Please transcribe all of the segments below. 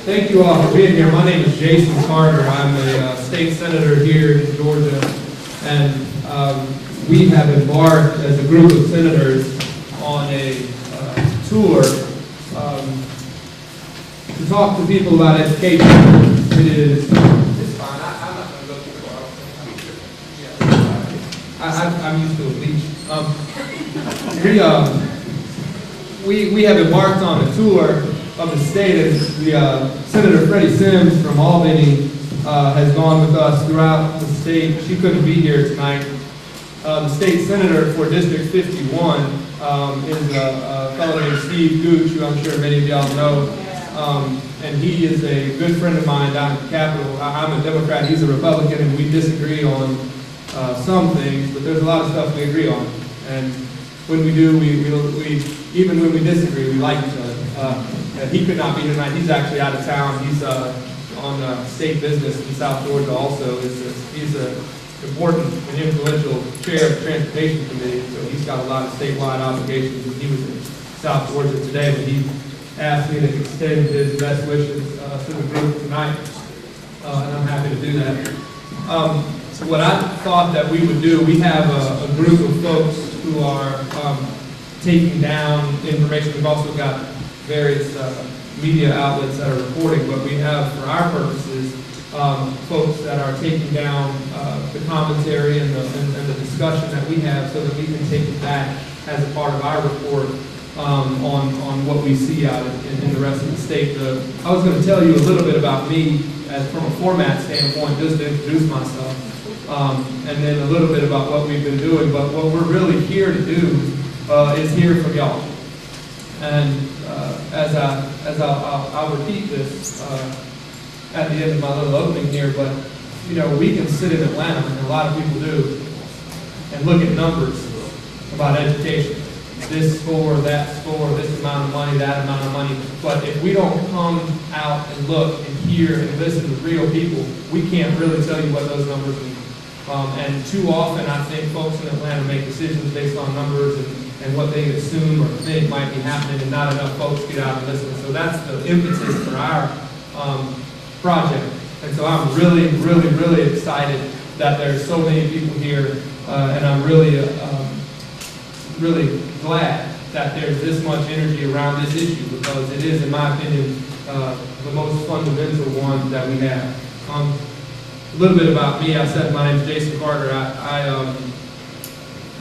Thank you all for being here. My name is Jason Carter. I'm a state senator here in Georgia, and we have embarked as a group of senators on a tour to talk to people about education. It's fine. I'm not going to go too far. I'm used to a leash. We have embarked on a tour of the state, and Senator Freddie Sims from Albany has gone with us throughout the state. She couldn't be here tonight. The state senator for District 51 is a fellow named Steve Gooch, who I'm sure many of y'all know. And he is a good friend of mine down at the Capitol. I'm a Democrat, he's a Republican, and we disagree on some things, but there's a lot of stuff we agree on. And when we do, we even when we disagree, we like each other. He could not be here tonight. He's actually out of town. He's on state business in South Georgia also. He's an important and influential chair of the Transportation Committee, so he's got a lot of statewide obligations. And he was in South Georgia today, but he asked me to extend his best wishes to the group tonight, and I'm happy to do that. So what I thought that we would do, we have a group of folks who are taking down information. We've also got various media outlets that are reporting, but we have, for our purposes, folks that are taking down the commentary and the discussion that we have so that we can take it back as a part of our report on what we see out in the rest of the state. I was going to tell you a little bit about me from a format standpoint, just to introduce myself, and then a little bit about what we've been doing. But what we're really here to do is hear from y'all. And I'll repeat this at the end of my little opening here, but you know, we can sit in Atlanta, and a lot of people do, and look at numbers about education. This score, that score, this amount of money, that amount of money. But if we don't come out and look and hear and listen to real people, we can't really tell you what those numbers mean. And too often, I think folks in Atlanta make decisions based on numbers and what they assume or think might be happening, and not enough folks get out and listen. So that's the impetus for our project. And so I'm really, really, really excited that there's so many people here, and I'm really, really glad that there's this much energy around this issue, because it is, in my opinion, the most fundamental one that we have. A little bit about me. I said my name is Jason Carter.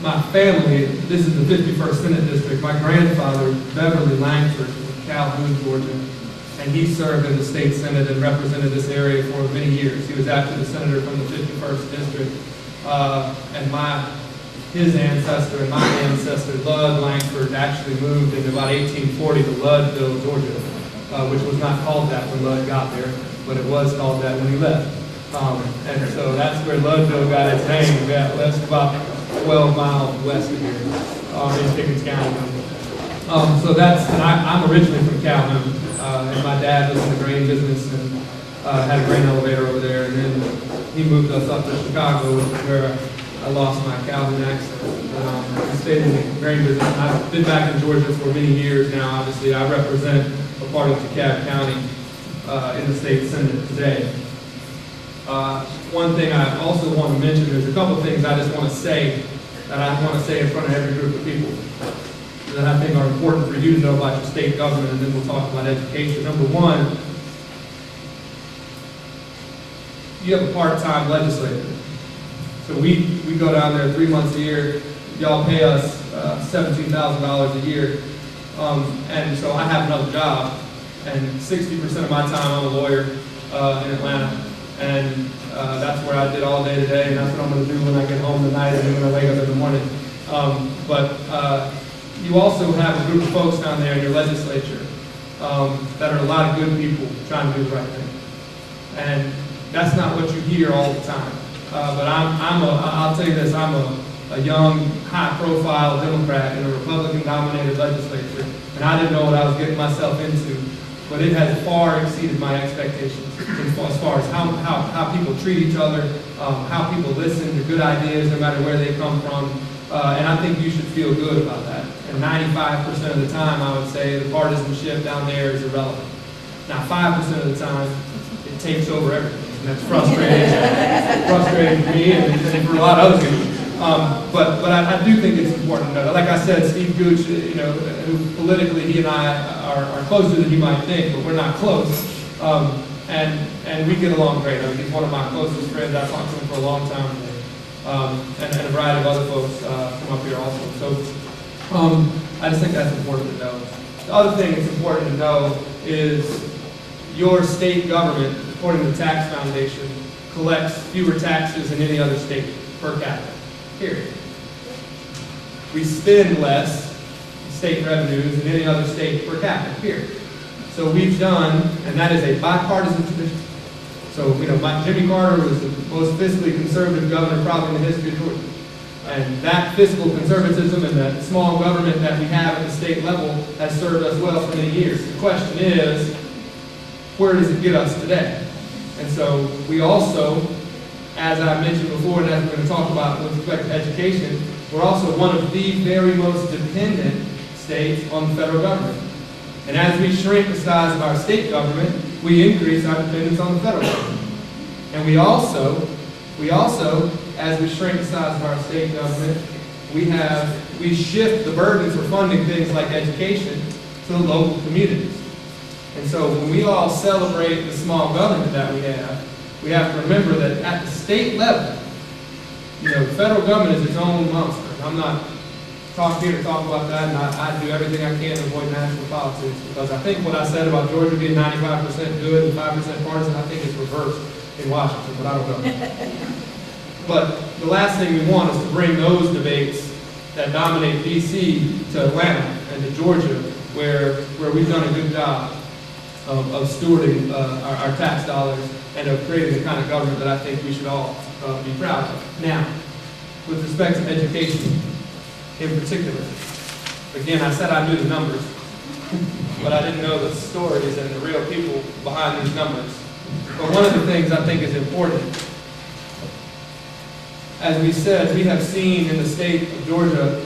My family, this is the 51st Senate District. My grandfather, Beverly Langford, from Calhoun, Georgia, and he served in the state Senate and represented this area for many years. He was actually the senator from the 51st District. And his ancestor and my ancestor, Lud Langford, actually moved in about 1840 to Ludville, Georgia, which was not called that when Lud got there, but it was called that when he left. And so that's where Ludville got its name. That's about 12 miles west of here, in Pickens County. And I'm originally from Calhoun, and my dad was in the grain business and had a grain elevator over there, and then he moved us up to Chicago, which is where I lost my Calhoun accent. I stayed in the grain business. I've been back in Georgia for many years now. Obviously, I represent a part of DeKalb County in the state Senate today. One thing I also want to mention, there's a couple of things I just want to say that I want to say in front of every group of people that I think are important for you to know about your state government, and then we'll talk about education. Number one, you have a part-time legislator. So we go down there 3 months a year. Y'all pay us $17,000 a year. And so I have another job, and 60% of my time I'm a lawyer in Atlanta. And that's where I did all day today, and that's what I'm going to do when I get home tonight and when I wake up in the morning. But you also have a group of folks down there in your legislature that are a lot of good people trying to do the right thing. And that's not what you hear all the time. But I'll tell you this, I'm a young, high-profile Democrat in a Republican-dominated legislature, and I didn't know what I was getting myself into. But it has far exceeded my expectations as far as how people treat each other, how people listen to good ideas no matter where they come from. And I think you should feel good about that. And 95% of the time, I would say, the partisanship down there is irrelevant. Now, 5% of the time, it takes over everything, and that's frustrating for me and for a lot of other people. But I do think it's important to know. Like I said, Steve Gooch, you know, who politically he and I are closer than you might think, but we're not close. And we get along great. I mean, he's one of my closest friends. I've talked to him for a long time, and a variety of other folks come up here also. So I just think that's important to know. The other thing that's important to know is your state government, according to the Tax Foundation, collects fewer taxes than any other state per capita. Period. We spend less state revenues than any other state per capita. Period. So we've done, and that is a bipartisan tradition. So, you know, Jimmy Carter was the most fiscally conservative governor probably in the history of Georgia. And that fiscal conservatism and that small government that we have at the state level has served us well for many years. The question is, where does it get us today? And so we also, as I mentioned before, and as we're going to talk about with respect to education, we're also one of the very most dependent states on the federal government. And as we shrink the size of our state government, we increase our dependence on the federal government. And we also, as we shrink the size of our state government, we shift the burden for funding things like education to the local communities. And so when we all celebrate the small government that we have to remember that at the state level, you know, the federal government is its own monster. I'm not here to talk about that, and I do everything I can to avoid national politics, because I think what I said about Georgia being 95% good and 5% partisan, I think it's reversed in Washington, but I don't know. But the last thing we want is to bring those debates that dominate D.C. to Atlanta and to Georgia, where we've done a good job of stewarding our tax dollars and of creating the kind of government that I think we should all be proud of. Now, with respect to education in particular, again, I said I knew the numbers, but I didn't know the stories and the real people behind these numbers. But one of the things I think is important, as we said, we have seen in the state of Georgia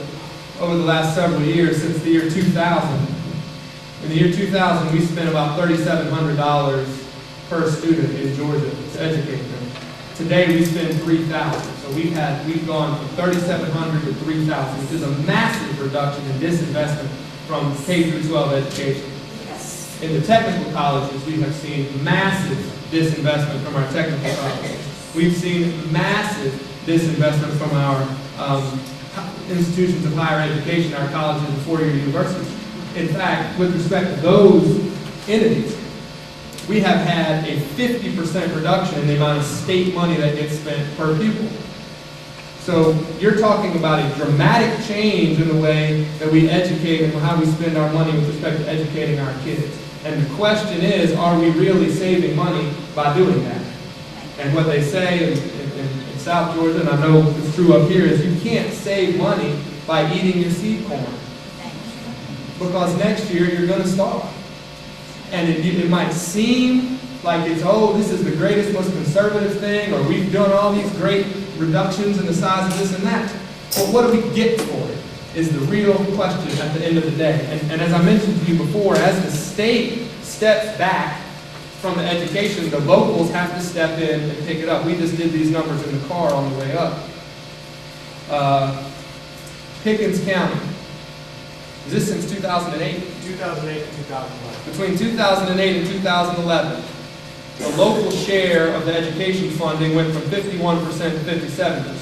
over the last several years, since the year 2000, in the year 2000, we spent about $3,700 per student in Georgia to educate them. Today, we spend $3,000. So we've gone from $3,700 to $3,000, which is a massive reduction in disinvestment from K through 12 education. In the technical colleges, we have seen massive disinvestment from our technical colleges. We've seen massive disinvestment from our institutions of higher education, our colleges and four-year universities. In fact, with respect to those entities, we have had a 50% reduction in the amount of state money that gets spent per pupil. So you're talking about a dramatic change in the way that we educate and how we spend our money with respect to educating our kids. And the question is, are we really saving money by doing that? And what they say in South Georgia, and I know it's true up here, is you can't save money by eating your seed corn. Because next year you're going to starve. And it might seem like it's, oh, this is the greatest, most conservative thing, or we've done all these great reductions in the size of this and that. But what do we get for it is the real question at the end of the day. And as I mentioned to you before, as the state steps back from the education, the locals have to step in and pick it up. We just did these numbers in the car on the way up. Pickens County. Is this since 2008? 2008 and 2011. Between 2008 and 2011, the local share of the education funding went from 51% to 57%,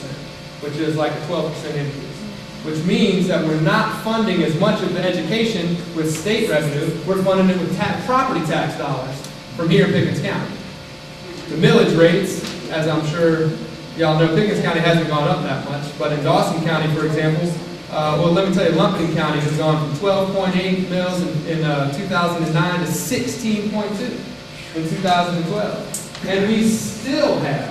which is like a 12% increase. Which means that we're not funding as much of the education with state revenue, we're funding it with property tax dollars from here in Pickens County. The millage rates, as I'm sure y'all know, Pickens County hasn't gone up that much, but in Dawson County, for example, well, let me tell you, Lumpkin County has gone from 12.8 mils in 2009 to 16.2 in 2012. And we still have,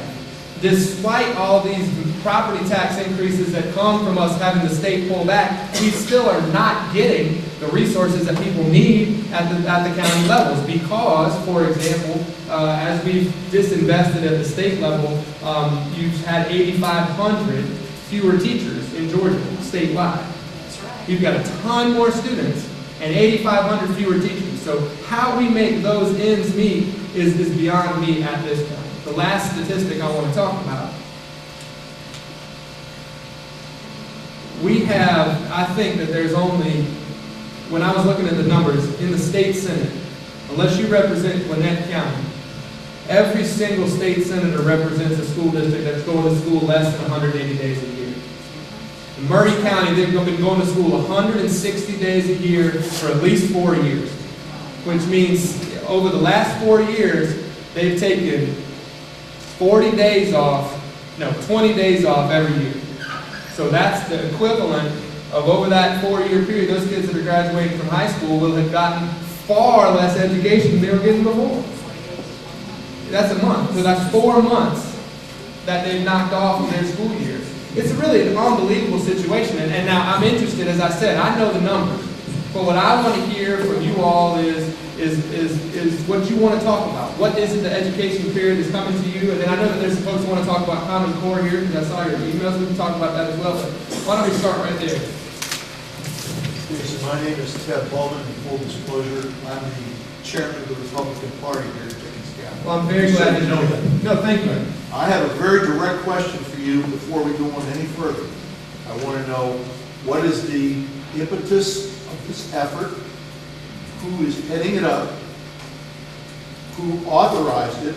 despite all these property tax increases that come from us having the state pull back, we still are not getting the resources that people need at the county levels because, for example, as we've disinvested at the state level, you've had 8,500 fewer teachers in Georgia statewide. That's right. You've got a ton more students and 8,500 fewer teachers. So how we make those ends meet is beyond me at this point. The last statistic I want to talk about. We have, I think that there's only, when I was looking at the numbers, in the state senate, unless you represent Gwinnett County, every single state senator represents a school district that's going to school less than 180 days a year. In Murray County, they've been going to school 160 days a year for at least 4 years, which means over the last 4 years, they've taken 40 days off, no, 20 days off every year. So that's the equivalent of over that 4-year period, those kids that are graduating from high school will have gotten far less education than they were getting before. That's a month. So that's 4 months that they've knocked off of their school years. It's really an unbelievable situation. And now I'm interested, as I said, I know the numbers. But what I want to hear from you all is what you want to talk about. What is it the education period is coming to you? And then I know that there's some folks who want to talk about Common Core here, because I saw your emails. We can talk about that as well. But why don't we start right there? My name is Ted Bowman. In full disclosure, I'm the chairman of the Republican Party here at Dickens County. Well, I'm very glad to know that. No, thank you. I have a very direct question for you before we go on any further. I want to know, what is the impetus of this effort? Who is heading it up? Who authorized it?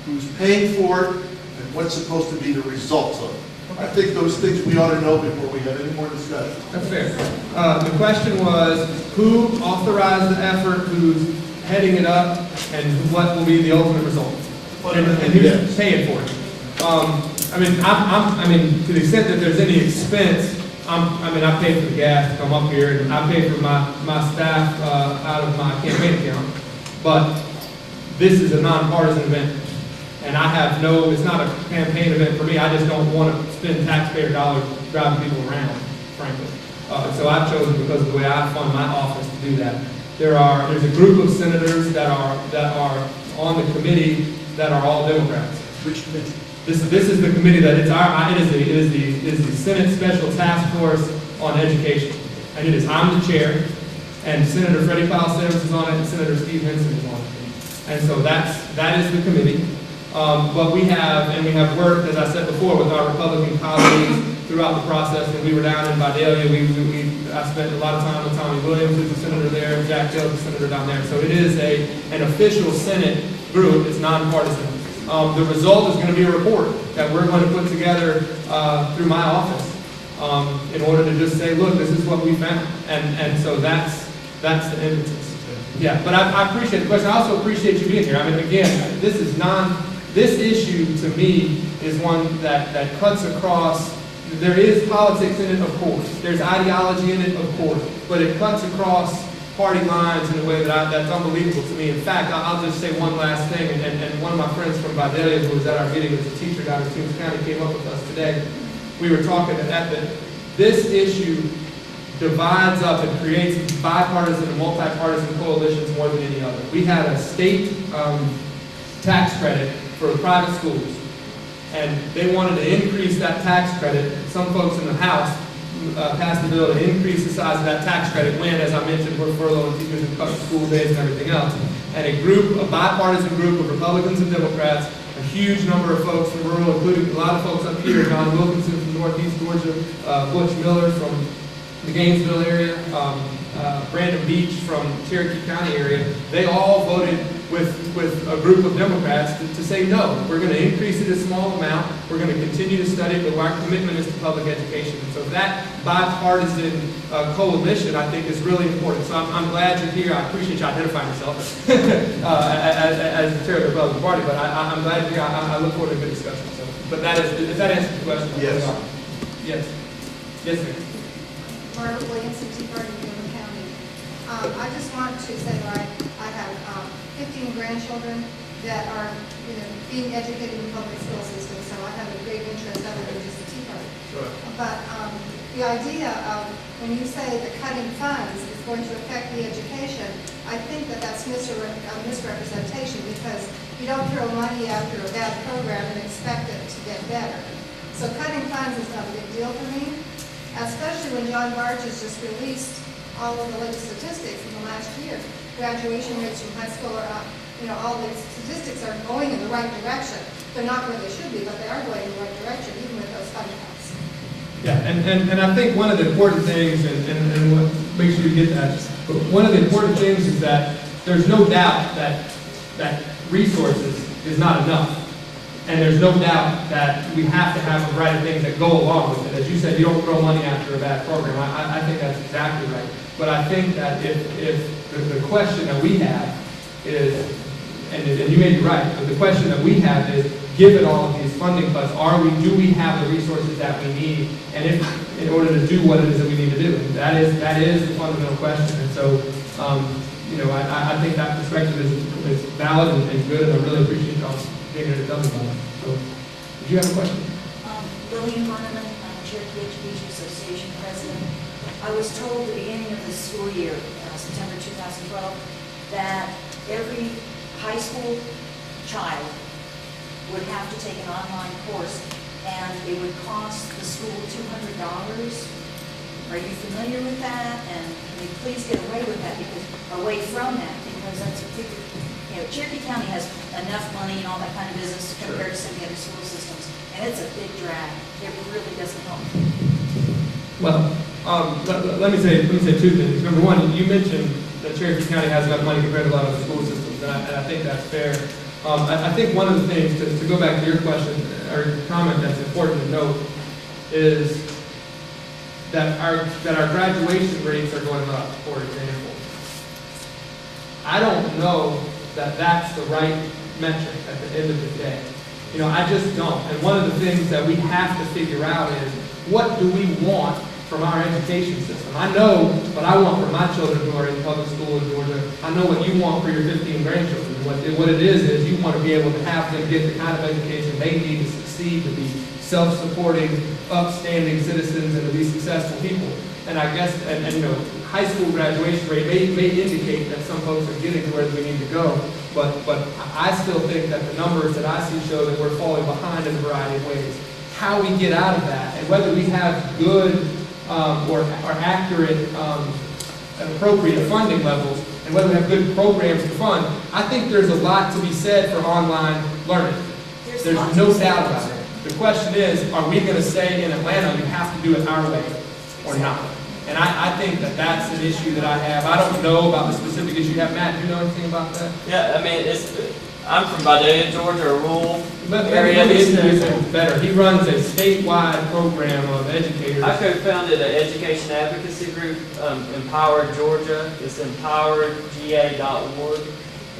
Who's paying for it? And what's supposed to be the results of it? I think those things we ought to know before we have any more discussion. That's fair. The question was, who authorized the effort, who's heading it up, and what will be the ultimate result? And who's paying for it? I mean, to the extent that there's any expense, I pay for the gas to come up here, and I pay for my staff out of my campaign account. But this is a non-partisan event. And I have no, it's not a campaign event for me. I just don't want to spend taxpayer dollars driving people around, frankly. So I've chosen, because of the way I fund my office, to do that. There's a group of senators that are on the committee that are all Democrats. Which committee? This is the committee that it is the Senate Special Task Force on Education, and I'm the chair, and Senator Freddie Powell Sims is on it, and Senator Steve Henson is on it, and so that is the committee. But we have worked, as I said before, with our Republican colleagues throughout the process. When we were down in Vidalia, I spent a lot of time with Tommy Williams, who's the senator there, Jack Dale's the senator down there. So it is an official Senate group. It's nonpartisan. The result is going to be a report that we're going to put together through my office in order to just say, look, this is what we found. And so that's the impetus. Yeah, but I appreciate the question. I also appreciate you being here. I mean, again, this issue to me is one that cuts across. There is politics in it, of course. There's ideology in it, of course. But it cuts across party lines in a way that's unbelievable to me. In fact, I'll just say one last thing. And one of my friends from Vidalia, who was at our meeting as a teacher down in Toombs County, came up with us today. We were talking at this issue divides up and creates bipartisan and multi-partisan coalitions more than any other. We had a state tax credit for private schools, and they wanted to increase that tax credit. Some folks in the House passed the bill to increase the size of that tax credit when, as I mentioned, we're furloughing teachers and cutting school days and everything else. And a bipartisan group of Republicans and Democrats, a huge number of folks from rural, including a lot of folks up here, John Wilkinson from Northeast Georgia, Butch Miller from the Gainesville area, Brandon Beach from Cherokee County area, they all voted with a group of Democrats to say no. We're going to increase it a small amount. We're going to continue to study it, but our commitment is to public education. And so that bipartisan coalition, I think, is really important. So I'm glad you're here. I appreciate you identifying yourself as the chair of the Republican Party, but I'm glad you're here. I look forward to a good discussion. So, but if that answers the question. Yes. Yes. Yes, ma'am. Margaret Williamson, Tea Party, Newman County. I just want to say that I have 15 grandchildren that are, being educated in the public school system, so I have a great interest other than just the Tea Party. Sure. But the idea of when you say that cutting funds is going to affect the education, I think that's misrepresentation, because you don't throw money after a bad program and expect it to get better. So cutting funds is not a big deal for me, especially when John Barge has just released all of the latest statistics in the last year. graduation rates from high school are up. You know, all the statistics are going in the right direction. They're not where they should be, but they are going in the right direction, even with those funding cuts. Yeah, and I think one of the important things, and what makes sure you get that, but one of the important things is that there's no doubt that resources is not enough. And there's no doubt that we have to have a variety of things that go along with it. As you said, you don't throw money after a bad program. I think that's exactly right. But I think that if the question that we have is, and you may be right, but the question that we have is, given all of these funding cuts, do we have the resources that we need, and if, in order to do what it is that we need to do? And that is the fundamental question. And so, you know, I think that perspective is valid and good, and I really appreciate y'all being here to tell me about it. So, did you have a question? Lillian Horniman, I'm Cherokee Education Association President. I was told at the beginning of the school year, September 2012, that every high school child would have to take an online course, and it would cost the school $200. Are you familiar with that? And can you please get away with that, away from that, because that's a big, you know, Cherokee County has enough money and all that kind of business compared to some of the other school systems, and it's a big drag. It really doesn't help. Well, let me say two things. Number one, you mentioned that Cherokee County has enough money compared to a lot of the school systems, and I think that's fair. I think one of the things, to go back to your question, or comment that's important to note, is that our graduation rates are going up, for example. I don't know that that's the right metric at the end of the day. You know, I just don't. And one of the things that we have to figure out is, what do we want from our education system? I know what I want for my children who are in public school in Georgia. I know what you want for your 15 grandchildren. What it is you want to be able to have them get the kind of education they need to succeed, to be self-supporting, upstanding citizens, and to be successful people. And I guess, and you know, high school graduation rate may indicate that some folks are getting to where we need to go, but I still think that the numbers that I see show that we're falling behind in a variety of ways. How we get out of that, and whether we have good or accurate and appropriate funding levels, and whether we have good programs to fund, I think there's a lot to be said for online learning. There's no doubt about it. The question is, are we going to say in Atlanta, you have to do it our way or not? And I think that that's an issue that I have. I don't know about the specific issue you have. Matt, do you know anything about that? Yeah, I mean, I'm from Vidalia, Georgia, a rural area. Let me introduce him better. He runs a statewide program of educators. I co-founded an education advocacy group, Empowered Georgia. It's empoweredga.org.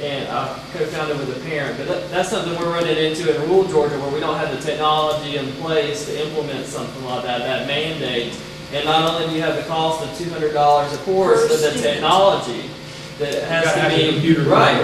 And I co-founded with a parent. But that's something we're running into in rural Georgia, where we don't have the technology in place to implement something like that mandate. And not only do you have the cost of $200 a course, but the technology that has to be right.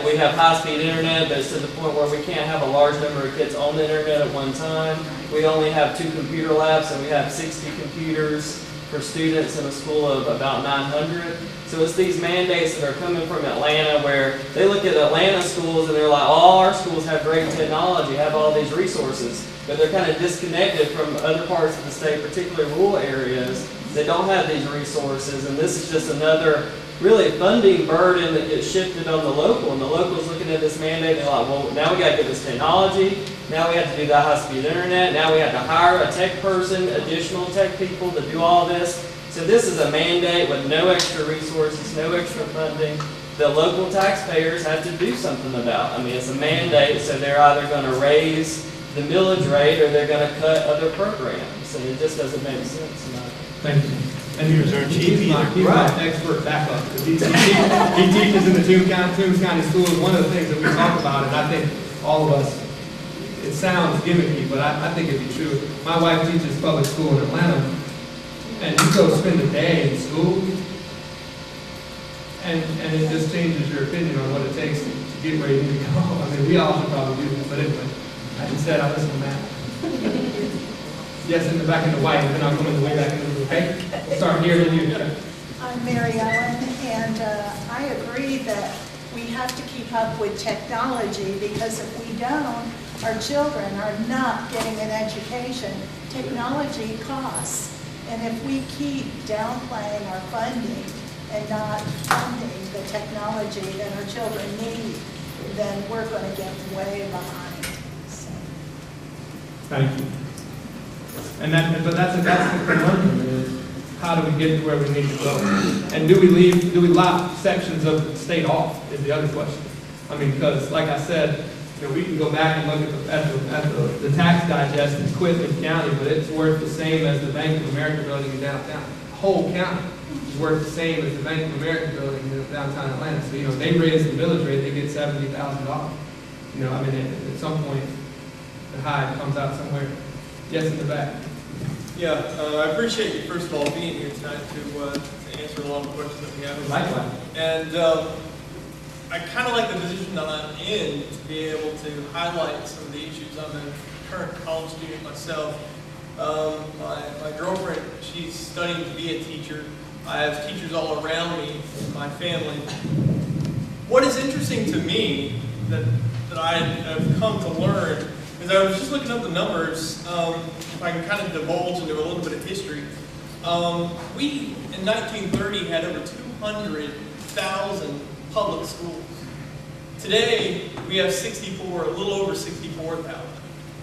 We have high-speed internet, but it's to the point where we can't have a large number of kids on the internet at one time. We only have 2 computer labs, and we have 60 computers for students in a school of about 900. So it's these mandates that are coming from Atlanta, where they look at Atlanta schools and they're like, all our schools have great technology, have all these resources, but they're kind of disconnected from other parts of the state, particularly rural areas, that don't have these resources. And this is just another really funding burden that gets shifted on the local. And the local's looking at this mandate and they're like, well, now we got to get this technology. Now we have to do the high-speed internet. Now we have to hire a tech person, additional tech people to do all this. So this is a mandate with no extra resources, no extra funding. The local taxpayers have to do something about. I mean, it's a mandate, so they're either going to raise the millage rate or they're going to cut other programs. And it just doesn't make sense. Thank you. And he's my expert backup. He teaches in the Toombs County schools. One of the things that we talk about, and I think all of us, it sounds gimmicky, but I think it'd be true. My wife teaches public school in Atlanta, and you go spend a day in school, and it just changes your opinion on what it takes to get where you need to go. I mean, we all should probably do that, but anyway, instead I listen to Matt. Yes, in the back in the white, and then I'll come in the way back in the room, okay? We'll start here with you. I'm Mary Ellen, and I agree that we have to keep up with technology, because if we don't, our children are not getting an education. Technology costs, and if we keep downplaying our funding and not funding the technology that our children need, then we're going to get way behind. So. Thank you. But that's the conundrum is, how do we get to where we need to go? And do we lop sections of the state off is the other question. I mean, because like I said, we can go back and look at the tax digest in Quitman County, but it's worth the same as the Bank of America building in downtown. The whole county is worth the same as the Bank of America building in downtown Atlanta. So, they raise the millage rate, they get $70,000. I mean, at some point, the high comes out somewhere. Yes, in the back. Yeah, I appreciate you, first of all, being here tonight to answer a lot of the questions that we have. Likewise. And I kind of like the position that I'm in to be able to highlight some of the issues. I'm a current college student myself. My girlfriend, she's studying to be a teacher. I have teachers all around me in my family. What is interesting to me that I have come to learn is I was just looking up the numbers. If I can kind of divulge into a little bit of history. We, in 1930, had over 200,000 public schools. Today, we have 64, a little over 64,000.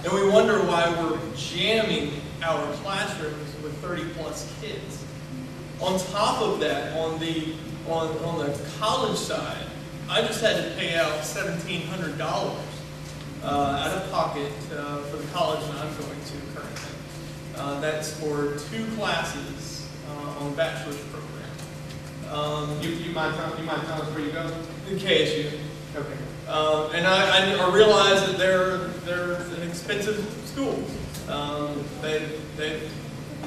And we wonder why we're jamming our classrooms with 30-plus kids. On top of that, on the college side, I just had to pay out $1,700 out of pocket for the college that I'm going to currently. That's for 2 classes on the bachelor's program. You mind telling us where you go? The KSU. Okay. And I realize that they're an expensive school. They've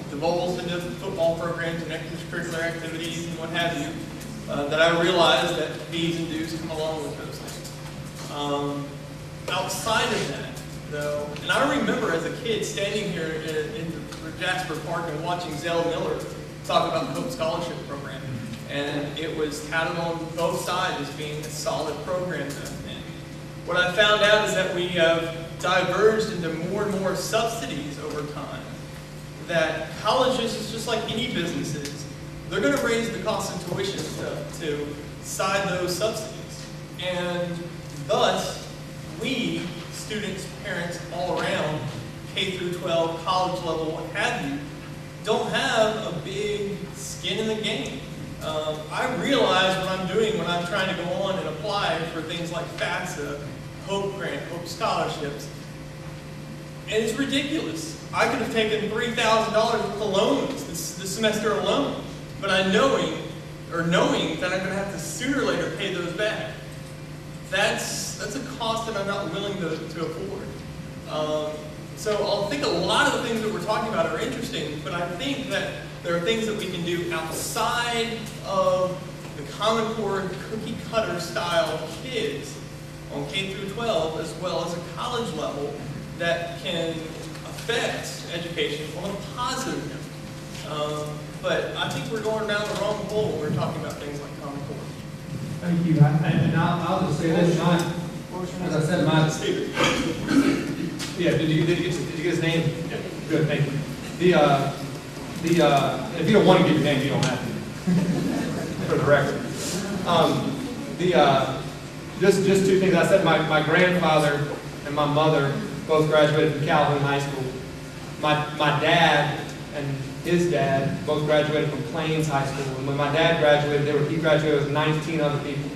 divulged into football programs and extracurricular activities and what have you. That I realize that fees and dues come along with those things. Outside of that, though, and I remember as a kid standing here in Jasper Park and watching Zell Miller talk about the Hope Scholarship Program. And it was touted on both sides as being a solid program back then. What I found out is that we have diverged into more and more subsidies over time. That colleges is just like any businesses. They're going to raise the cost of tuition to side those subsidies. And thus, we, students, parents all around, K through 12, college level, what have you, don't have a big skin in the game. I realize what I'm doing when I'm trying to go on and apply for things like FAFSA, Hope Grant, Hope Scholarships. And it's ridiculous. I could have taken $3,000 worth of loans this semester alone, but knowing that I'm going to have to sooner or later pay those back. That's a cost that I'm not willing to afford. So I think a lot of the things that we're talking about are interesting, but I think that there are things that we can do outside of the Common Core cookie cutter style kids on K through 12 as well as a college level that can affect education on a positive note. But I think we're going down the wrong hole when we're talking about things like Common Core. Thank you. And I'll just say this, as I said, yeah, did you get his name? Yeah. Good, thank you. If you don't want to give your name, you don't have to. For the record. Just 2 things. I said my grandfather and my mother both graduated from Calhoun High School. My dad and his dad both graduated from Plains High School. And when my dad graduated, he graduated with 19 other people.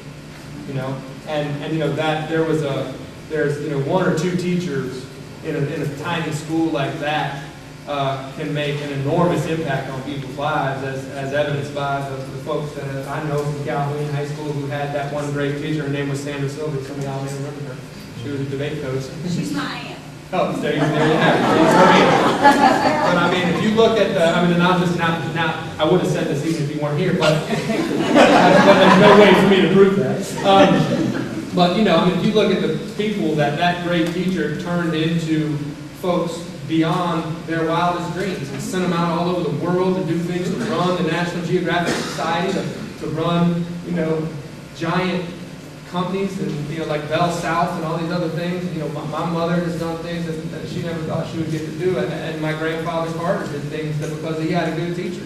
And that there's 1 or 2 teachers in a tiny school like that can make an enormous impact on people's lives, as evidenced by the folks that I know from Calhoun High School who had that one great teacher. Her name was Sandra Silver. Some of y'all may remember her. She was a debate coach. She's my aunt. Oh, there you have it. But I mean, if you look at now, I would have said this even if you weren't here, but there's no way for me to prove that. But if you look at the people that great teacher turned into folks beyond their wildest dreams and sent them out all over the world to do things, to run the National Geographic Society, to run, giant companies and, like Bell South and all these other things. My mother has done things that she never thought she would get to do. And my grandfather Carter did things that because he had a good teacher,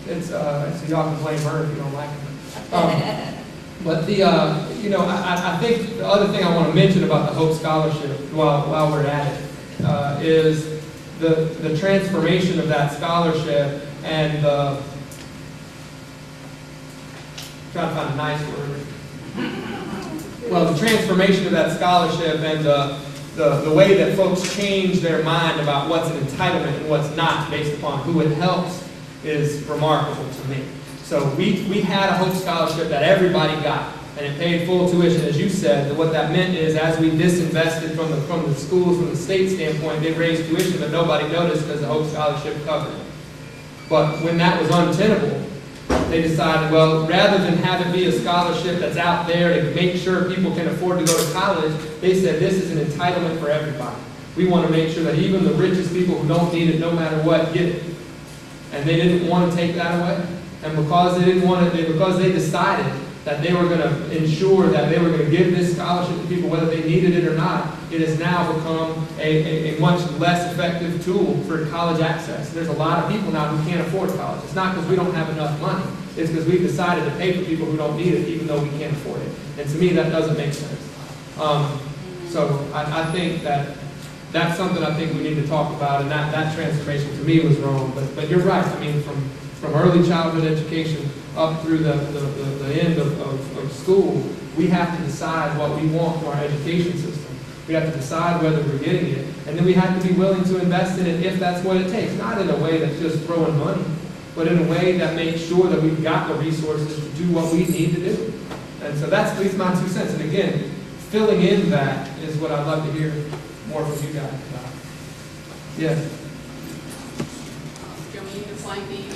it's, so y'all can blame her if you don't like it. But the, you know, I think the other thing I want to mention about the Hope Scholarship while we're at it is the transformation of that scholarship and the, trying to find a nice word. Well, the transformation of that scholarship and the way that folks change their mind about what's an entitlement and what's not based upon who it helps is remarkable to me. So we had a Hope Scholarship that everybody got, and it paid full tuition, as you said. That what that meant is, as we disinvested from the schools, from the state standpoint, they raised tuition, but nobody noticed because the Hope Scholarship covered it. But when that was untenable, they decided, well, rather than have it be a scholarship that's out there to make sure people can afford to go to college, they said this is an entitlement for everybody. We want to make sure that even the richest people who don't need it, no matter what, get it. And they didn't want to take that away. And because they didn't want it, because they decided that they were going to ensure that they were going to give this scholarship to people whether they needed it or not, it has now become a much less effective tool for college access. There's a lot of people now who can't afford college. It's not because we don't have enough money. It's because we've decided to pay for people who don't need it, even though we can't afford it. And to me, that doesn't make sense. So I think that's something I think we need to talk about, and that transformation to me was wrong. But you're right. I mean, from early childhood education up through the end of school, we have to decide what we want for our education system. We have to decide whether we're getting it, and then we have to be willing to invest in it if that's what it takes. Not in a way that's just throwing money, but in a way that makes sure that we've got the resources to do what we need to do. And so that's at least my 2 cents. And again, filling in that is what I'd love to hear more from you guys about. Yes. Jolene Planky,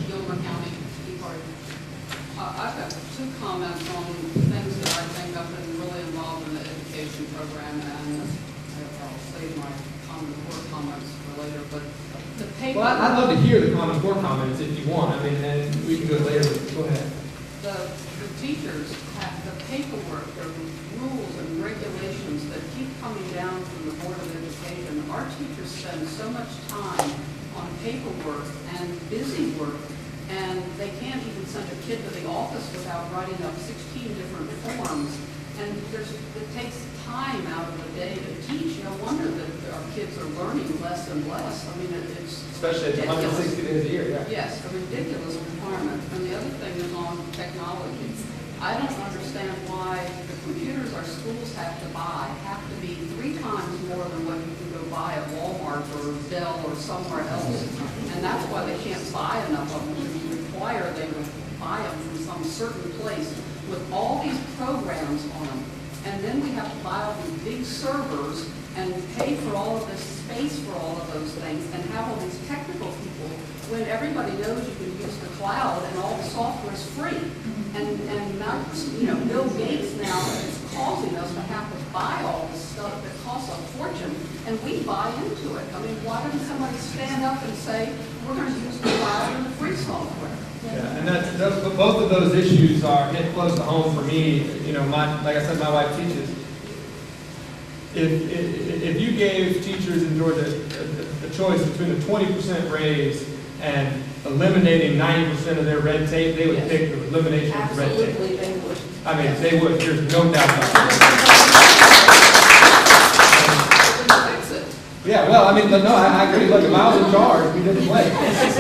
Gilmer County Tea Party. I've got 2 comments on things that I think I've been really involved in the education program, and I'll save my Common Core comments for later. But the paper. Well, I'd love to hear the Common Core comments if you want. I mean, and we can do it later. Go ahead. The teachers have the paperwork, the rules and regulations that keep coming down from the Board of Education. Our teachers spend so much time on paperwork and busy work, and they can't even send a kid to the office without writing up 16 different forms. And it takes time out of the day to teach. No wonder that our kids are learning less and less. I mean, it's especially at 160 days a year. Yeah. Yes, a ridiculous requirement. And the other thing is on technology. I don't understand why the computers our schools have to buy have to be 3 times more than what you can go buy at Walmart or Dell or somewhere else. And that's why they can't buy enough of them. To require they would buy them from some certain place with all these programs on them. And then we have to buy all these big servers and pay for all of this space for all of those things and have all these technical people when everybody knows you can use the cloud and all the software is free. And not, you know, Bill Gates now is causing us to have to buy all this stuff that costs a fortune, and we buy into it. I mean, why doesn't somebody stand up and say, we're going to use the cloud and the free software? Yeah, and both of those issues are hit close to home for me. You know, like I said, my wife teaches. If you gave teachers in Georgia a choice between a 20% raise and eliminating 90% of their red tape, they would pick the elimination of the red tape. Absolutely, they would. I mean, they would. There's no doubt about that. Yeah, well, I mean, no, I agree. Look, if I was in charge, we didn't play.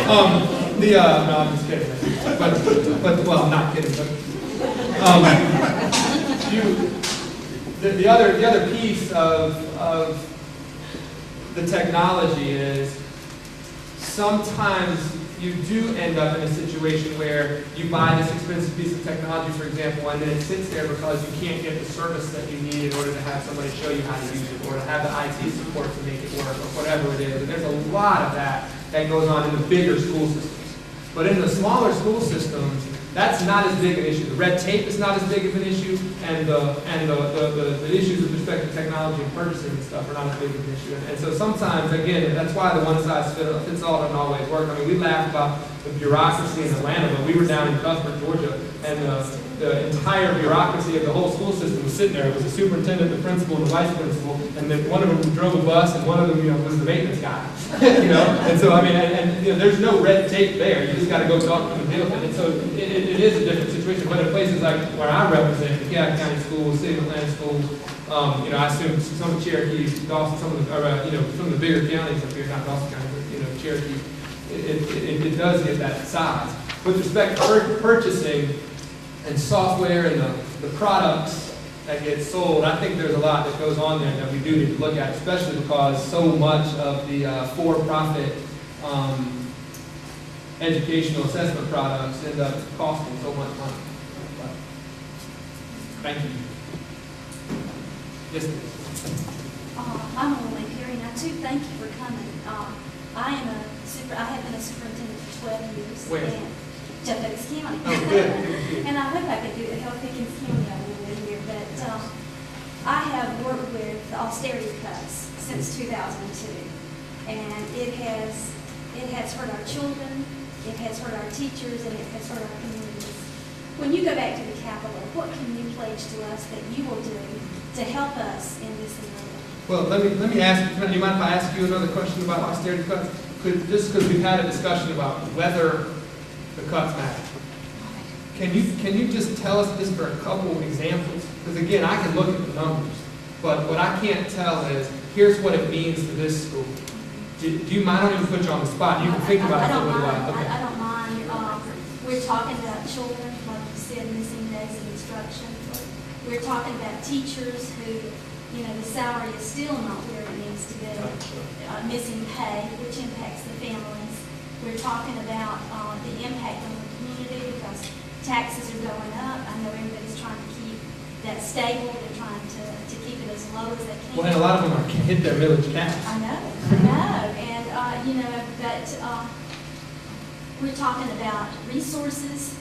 No, I'm just kidding. But well, I'm not kidding. But the other piece of the technology is sometimes you do end up in a situation where you buy this expensive piece of technology, for example, and then it sits there because you can't get the service that you need in order to have somebody show you how to use it, or to have the IT support to make it work, or whatever it is. And there's a lot of that goes on in the bigger school systems. But in the smaller school systems, that's not as big an issue. The red tape is not as big of an issue, and the issues with respect to technology and purchasing and stuff are not as big of an issue. And so sometimes, again, that's why the one-size-fits all doesn't always work. I mean, we laugh about the bureaucracy in Atlanta, but we were down in Cuthbert, Georgia, and the entire bureaucracy of the whole school system was sitting there. It was the superintendent, the principal, and the vice principal, and then one of them drove a bus, and one of them, was the maintenance guy. And so, I mean, there's no red tape there. You just got to go talk to them and deal with it. And so it is a different situation. But in places like where I represent, the Caddo County schools, City of Atlanta schools, I assume some of Cherokee, Dawson, some of the bigger counties up here, not Dawson County, but, Cherokee, it does get that size. With respect to purchasing and software and the products that get sold, I think there's a lot that goes on there that we do need to look at, especially because so much of the for-profit educational assessment products end up costing so much money. Thank you. Yes, please. I'm only here, and I too thank you for coming. I have been a superintendent for 12 years. Where? In Jefferson County. Oh, good. And I hope I could help Pickens County out a little bit here, but I have worked with austerity cuts since 2002, and it has hurt our children, it has hurt our teachers, and it has hurt our communities. When you go back to the Capitol, what can you pledge to us that you will do to help us in this environment? Well, let me ask you, do you mind if I ask you another question about austerity cuts? Just because we've had a discussion about whether the cuts matter. Can you just tell us this for a couple of examples? Because again, I can look at the numbers, but what I can't tell is, here's what it means to this school. Do you mind? I don't even put you on the spot. You can think about it for a little while. Okay. I don't mind. We're talking about children, like you said, missing days of instruction. We're talking about teachers who, the salary is still not where it needs to be. Missing pay, which impacts the families. We're talking about the impact on the community because taxes are going up. I know everybody's trying to keep that stable. They're trying to keep it as low as they can. Well, and a lot of them are hit their millage caps. I know. And, but we're talking about resources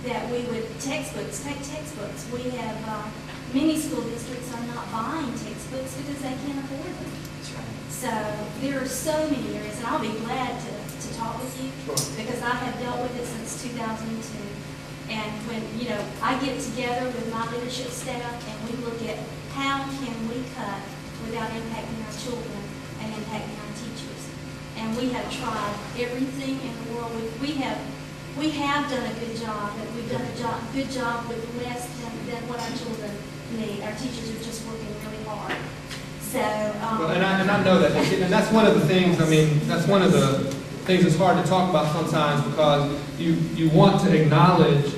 that we would, take textbooks. We have, many school districts are not buying textbooks because they can't afford them. That's right. So there are so many areas, and I'll be glad to talk with you. Sure. Because I have dealt with it since 2002. And when, I get together with my leadership staff and we look at how can we cut without impacting our children and impacting our teachers. And we have tried everything in the world. We have done a good job, but we've done a good job with less than what our children need. Our teachers are just working really hard. So, well, and I know that, and that's one of the things. That's one of the things that's hard to talk about sometimes because you want to acknowledge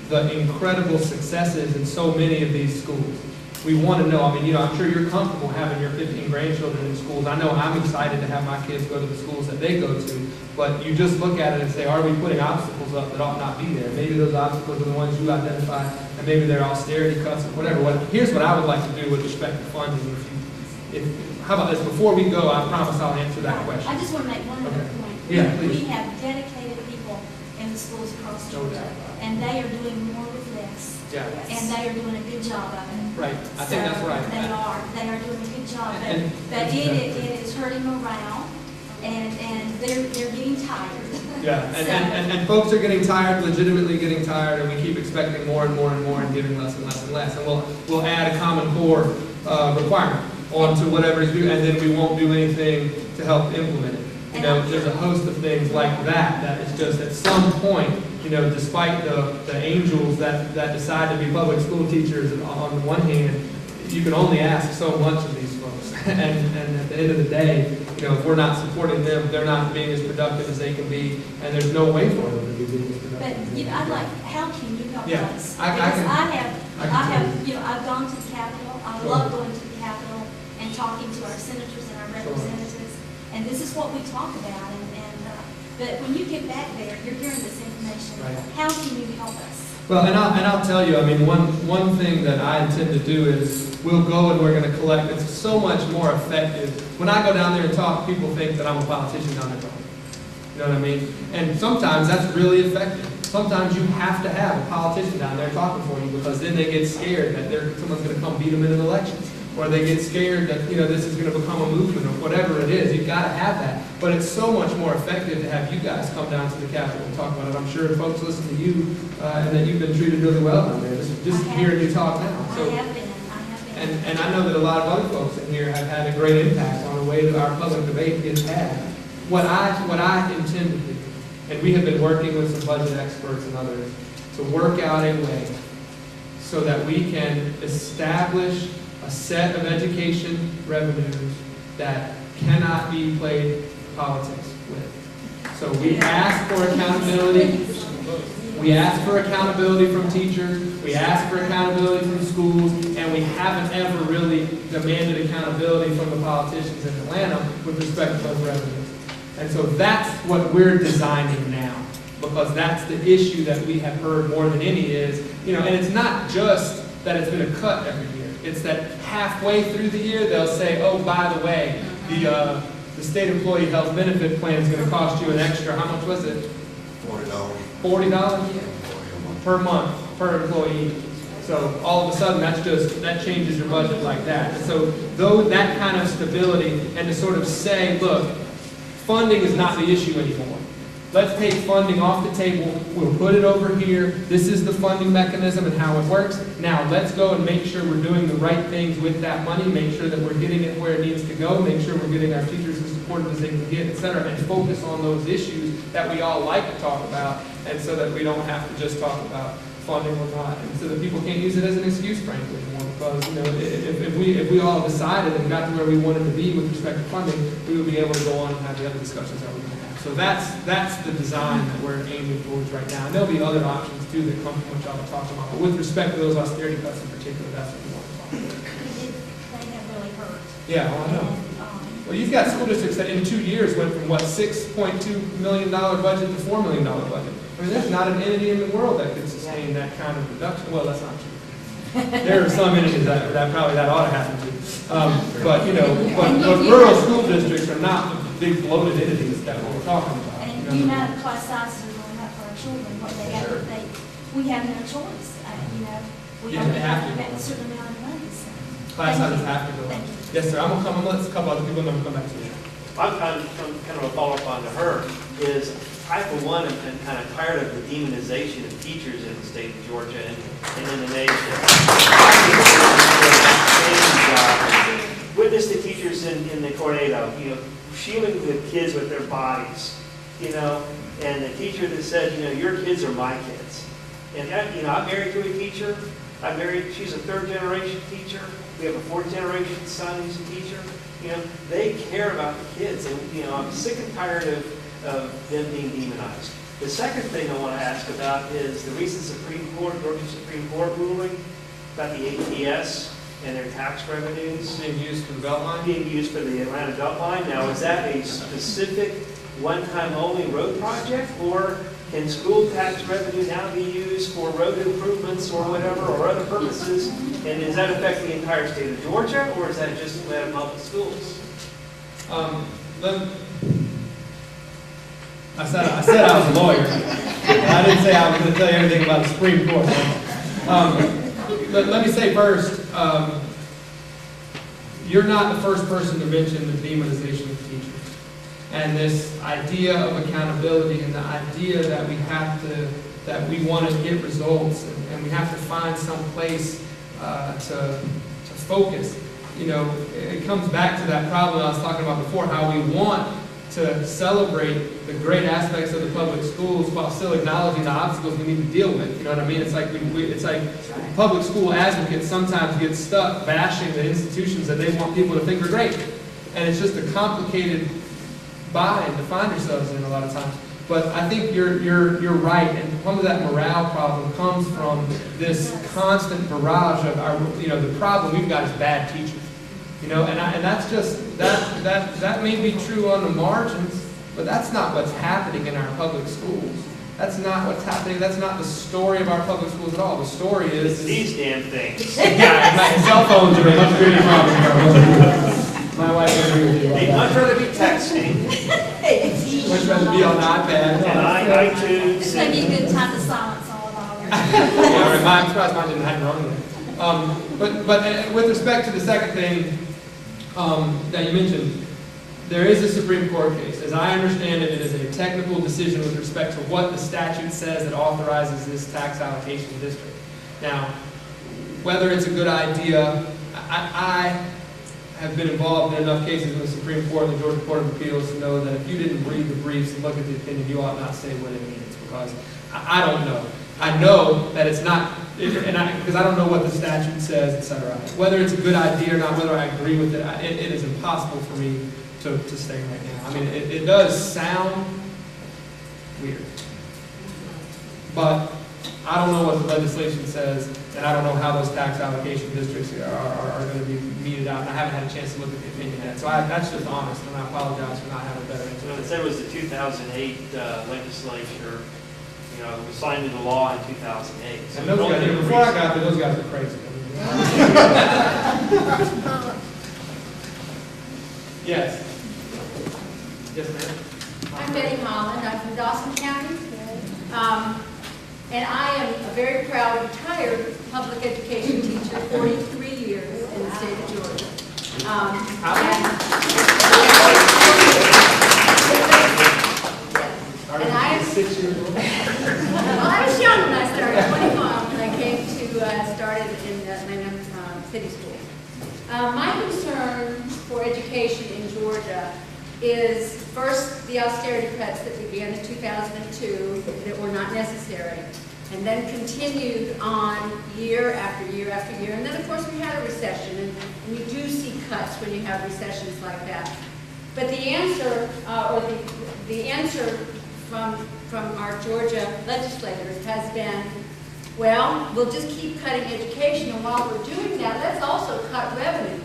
the incredible successes in so many of these schools. We want to know. I'm sure you're comfortable having your 15 grandchildren in schools. I know I'm excited to have my kids go to the schools that they go to. But you just look at it and say, are we putting obstacles up that ought not be there? Maybe those obstacles are the ones you identify, and maybe they're austerity cuts or whatever. Here's what I would like to do with respect to funding. How about this? Before we go, I promise I'll answer that question. I just want to make one other point. Yeah, please. We have dedicated people in the schools across Georgia, and they are doing more with less. Yeah. And they are doing a good job of it. Right. I think that's right. They are doing a good job. But it is hurting morale, and they're getting tired. Yeah, and folks are getting tired, legitimately getting tired, and we keep expecting more and more and more and giving less and less and less. And we'll add a Common Core requirement onto whatever is due, and then we won't do anything to help implement it. There's a host of things like that is just at some point, despite the angels that decide to be public school teachers on the one hand, you can only ask so much of these folks. and at the end of the day, if we're not supporting them, they're not being as productive as they can be, and there's no way for them to be being as productive. But I'd like, how can you help Yeah, us? I Because I've gone to the Capitol. I love going to the Capitol and talking to our senators and our representatives. And this is what we talk about. But when you get back there, you're hearing this information. Right. How can you help us? Well, and I'll tell you, one thing that I intend to do is we'll go and we're going to collect. It's so much more effective. When I go down there and talk, people think that I'm a politician down there talking. You know what I mean? And sometimes that's really effective. Sometimes you have to have a politician down there talking for you because then they get scared that someone's going to come beat them in an election. or they get scared that, this is gonna become a movement, or whatever it is. You've gotta have that. But it's so much more effective to have you guys come down to the Capitol and talk about it. I'm sure folks listen to you, and that you've been treated really well down there, just hearing you talk now. I So, have been. and I know that a lot of other folks in here have had a great impact on the way that our public debate gets had. What I intend to do, and we have been working with some budget experts and others, to work out a way so that we can establish a set of education revenues that cannot be played politics with. So we ask for accountability. We ask for accountability from teachers, we ask for accountability from schools, and we haven't ever really demanded accountability from the politicians in Atlanta with respect to those revenues. And so that's what we're designing now, because that's the issue that we have heard more than any is, and it's not just that it's been a cut every year. It's that halfway through the year, they'll say, oh, by the way, the state employee health benefit plan is going to cost you an extra, how much was it? $40. $40 per month, per employee. So all of a sudden, that changes your budget like that. And so that kind of stability, and to sort of say, look, funding is not the issue anymore. Let's take funding off the table, we'll put it over here, this is the funding mechanism and how it works. Now let's go and make sure we're doing the right things with that money, make sure that we're getting it where it needs to go, make sure we're getting our teachers as supported as they can get, et cetera, and focus on those issues that we all like to talk about, and so that we don't have to just talk about funding or not, and so that people can't use it as an excuse, frankly, anymore. Because if we all decided and got to where we wanted to be with respect to funding, we would be able to go on and have the other discussions that we're going to have. So that's the design that we're aiming towards right now. And there'll be other options too that come from what y'all are talking about. But with respect to those austerity cuts in particular, that's what we want to talk about. They have really hurt. Yeah, well, I know. Well, you've got school districts that in 2 years went from $6.2 million budget to $4 million budget. I mean, there's not an entity in the world that could sustain that kind of reduction. Well, that's not true. There are some entities that probably that ought to happen to. But rural school districts are not the big bloated entities that we're talking about. And the amount of class sizes are going up for our children, what they have, we have no choice, we Yeah, only they have to. have a certain amount of money, so. Class sizes have to go up. Thank you. Yes, sir. I'm gonna let a couple other people, and then we'll come back to you. I'm kind of a follow-up on to her, is I, for one, am kind of tired of the demonization of teachers in the state of Georgia and in the nation. Witness the teachers in the tornado, shielding the kids with their bodies, and the teacher that said, your kids are my kids. And, I'm married to a teacher. She's a third-generation teacher. We have a fourth-generation son who's a teacher. They care about the kids, and I'm sick and tired of them being demonized. The second thing I want to ask about is the recent Georgia Supreme Court ruling about the ATS and their tax revenues Being used for the Beltline? being used for the Atlanta Beltline. Now, is that a specific one-time only road project, or can school tax revenue now be used for road improvements or whatever, or other purposes? And does that affect the entire state of Georgia, or is that just Atlanta Public Schools? I said I was a lawyer. I didn't say I was going to tell you everything about the Supreme Court. Let me say first, you're not the first person to mention the demonization of teachers. And this idea of accountability and the idea that we want to get results and we have to find some place to focus. It comes back to that problem I was talking about before, how we want to celebrate the great aspects of the public schools while still acknowledging the obstacles we need to deal with. You know what I mean? It's like public school advocates sometimes get stuck bashing the institutions that they want people to think are great. And it's just a complicated bind to find yourselves in a lot of times. But I think you're right, and some of that morale problem comes from this constant barrage of the problem we've got is bad teachers. And that's just that may be true on the margins, but that's not what's happening in our public schools. That's not what's happening. That's not the story of our public schools at all. The story is These damn things. Yeah, my cell phones are a much bigger problem. My wife would agree with you They'd about much that. rather be texting Much rather be on the iPad. and iTunes. It's going to be a good time to silence all of ours. Yeah, I'm surprised mine didn't have it on yet. But with respect to the second thing that you mentioned, there is a Supreme Court case. As I understand it, it is a technical decision with respect to what the statute says that authorizes this tax allocation district. Now, whether it's a good idea, I have been involved in enough cases in the Supreme Court and the Georgia Court of Appeals to know that if you didn't read the briefs and look at the opinion, you ought not say what it means, because I don't know. I know that it's not, because I don't know what the statute says, et cetera. Whether it's a good idea or not, whether I agree with it, it is impossible for me to say right now. I mean, it does sound weird, but I don't know what the legislation says, and I don't know how those tax allocation districts are going to be meted out, and I haven't had a chance to look at the opinion yet. So that's just honest, and I apologize for not having a better answer. So it said it was the 2008 legislature, you know, it was signed into law in 2008. So And those guys, before I got there, those guys are crazy. Yes. Yes, ma'am. I'm Betty Holland. I'm from Dawson County. And I am a very proud retired public education teacher, 43 years in the state of Georgia. And I am 6 years old. Well, I was young when I started, 21, when I came to started in Atlanta City Schools. My concern for education in Georgia is first the austerity cuts that began in 2002 that were not necessary, and then continued on year after year after year. And then of course we had a recession, and you do see cuts when you have recessions like that. But the answer, the answer from our Georgia legislators has been, well, we'll just keep cutting education, and while we're doing that, let's also cut revenue.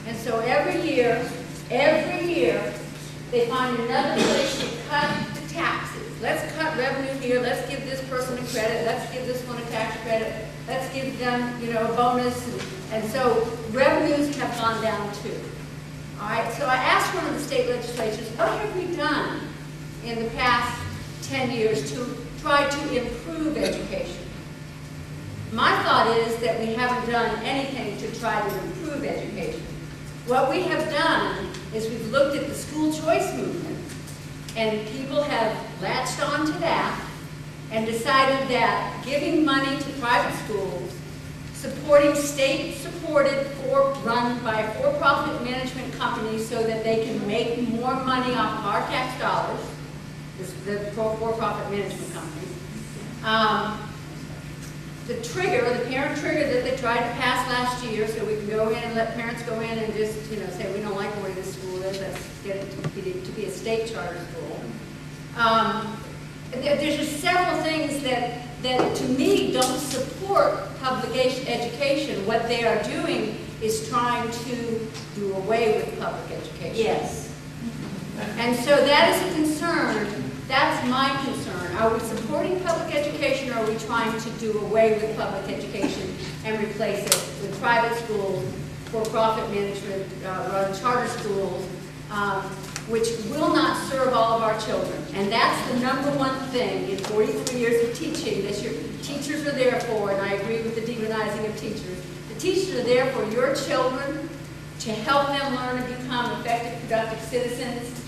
And so every year, they find another place to cut the taxes. Let's cut revenue here, let's give this person a credit, let's give this one a tax credit, let's give them, you know, a bonus. And so revenues have gone down too. All right, so I asked one of the state legislatures, what have we done in the past 10 years to try to improve education? My thought is that we haven't done anything to try to improve education. What we have done is we've looked at the school choice movement, and people have latched on to that and decided that giving money to private schools, supporting state-supported, run by for-profit management companies so that they can make more money off of our tax dollars, the for-profit management companies, the parent trigger that they tried to pass last year, so we can go in and let parents go in and just, you know, say, we don't like the way this school is, let's get it to be a state charter school. There's just several things that to me don't support public education. What they are doing is trying to do away with public education. Yes. And so that is a concern. That's my concern. Are we supporting public education, or are we trying to do away with public education and replace it with private schools, for-profit management run charter schools, which will not serve all of our children? And that's the number one thing in 43 years of teaching that your teachers are there for, and I agree with the demonizing of teachers. The teachers are there for your children, to help them learn and become effective, productive citizens,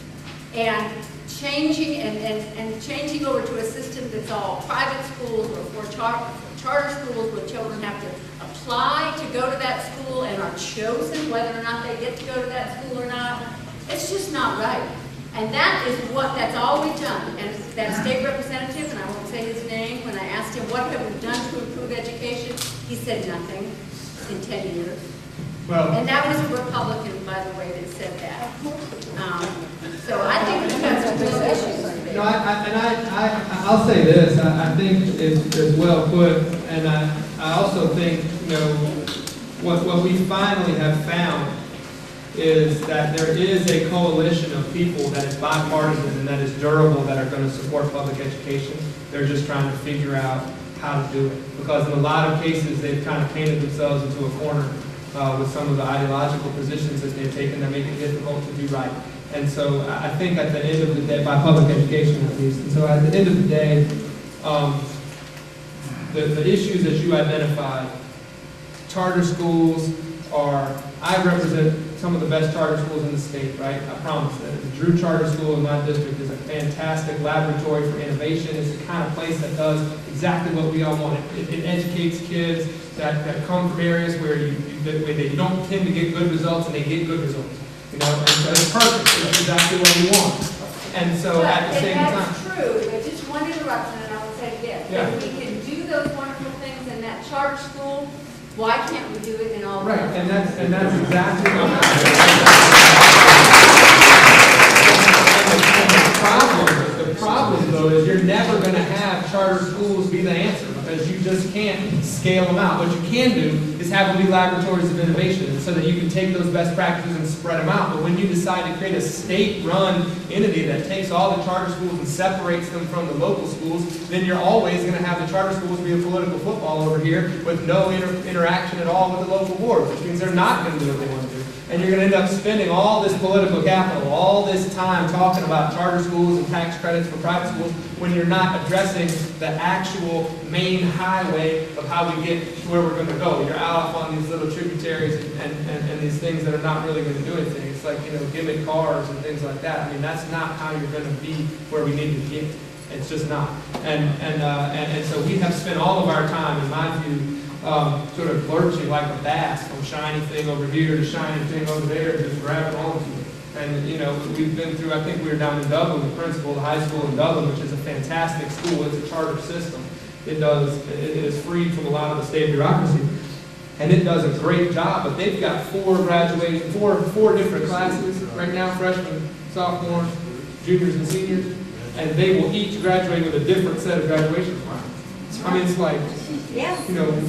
and changing over to a system that's all private schools or charter schools where children have to apply to go to that school and are chosen whether or not they get to go to that school or not. It's just not right. And that's all we've done. And that state representative, and I won't say his name, when I asked him what have we done to improve education, he said nothing in 10 years. Well, And that was a Republican, by the way, that said that. So I think we've got some real issues there. no, I'll say this. I think it's well put, and I also think, you know, what we finally have found is that there is a coalition of people that is bipartisan and that is durable that are going to support public education. They're just trying to figure out how to do it, because in a lot of cases they've kind of painted themselves into a corner with some of the ideological positions that they've taken that make it difficult to do right. And so I think at the end of the day, by public education at least, and so at the end of the day, the issues that you identified charter schools I represent some of the best charter schools in the state, right? I promise that. The Drew Charter School in my district is a fantastic laboratory for innovation. It's the kind of place that does exactly what we all want. It educates kids that come from areas where they don't tend to get good results, and they get good results. And so it's perfect. It's exactly what we want. And so at the same time. That's true, but just one interruption, and I will say this. Yeah. If we can do those wonderful things in that charter school, why can't we do it in all? Right, and that's exactly the problem though is you're never going to have charter schools be the answer, because you just can't scale them out. What you can do is have them be laboratories of innovation, so that you can take those best practices and spread them out. But when you decide to create a state-run entity that takes all the charter schools and separates them from the local schools, then you're always going to have the charter schools be a political football over here with no interaction at all with the local board, which means they're not going to do what they want to do. And you're going to end up spending all this political capital, all this time talking about charter schools and tax credits for private schools, when you're not addressing the actual main highway of how we get to where we're going to go. You're out off on these little tributaries and these things that are not really going to do anything. It's like, gimmick cars and things like that. I mean, that's not how you're going to be where we need to get. It's just not. And so we have spent all of our time, in my view, sort of lurching like a bass from shiny thing over here to shiny thing over there, just grabbing onto it. And, we've been through, I think we were down in Dublin, the principal of the high school in Dublin, which is a fantastic school. It's a charter system. It is free from a lot of the state bureaucracy. And it does a great job, but they've got four different classes right now, freshmen, sophomores, juniors, and seniors, and they will each graduate with a different set of graduation requirements. I mean, it's like,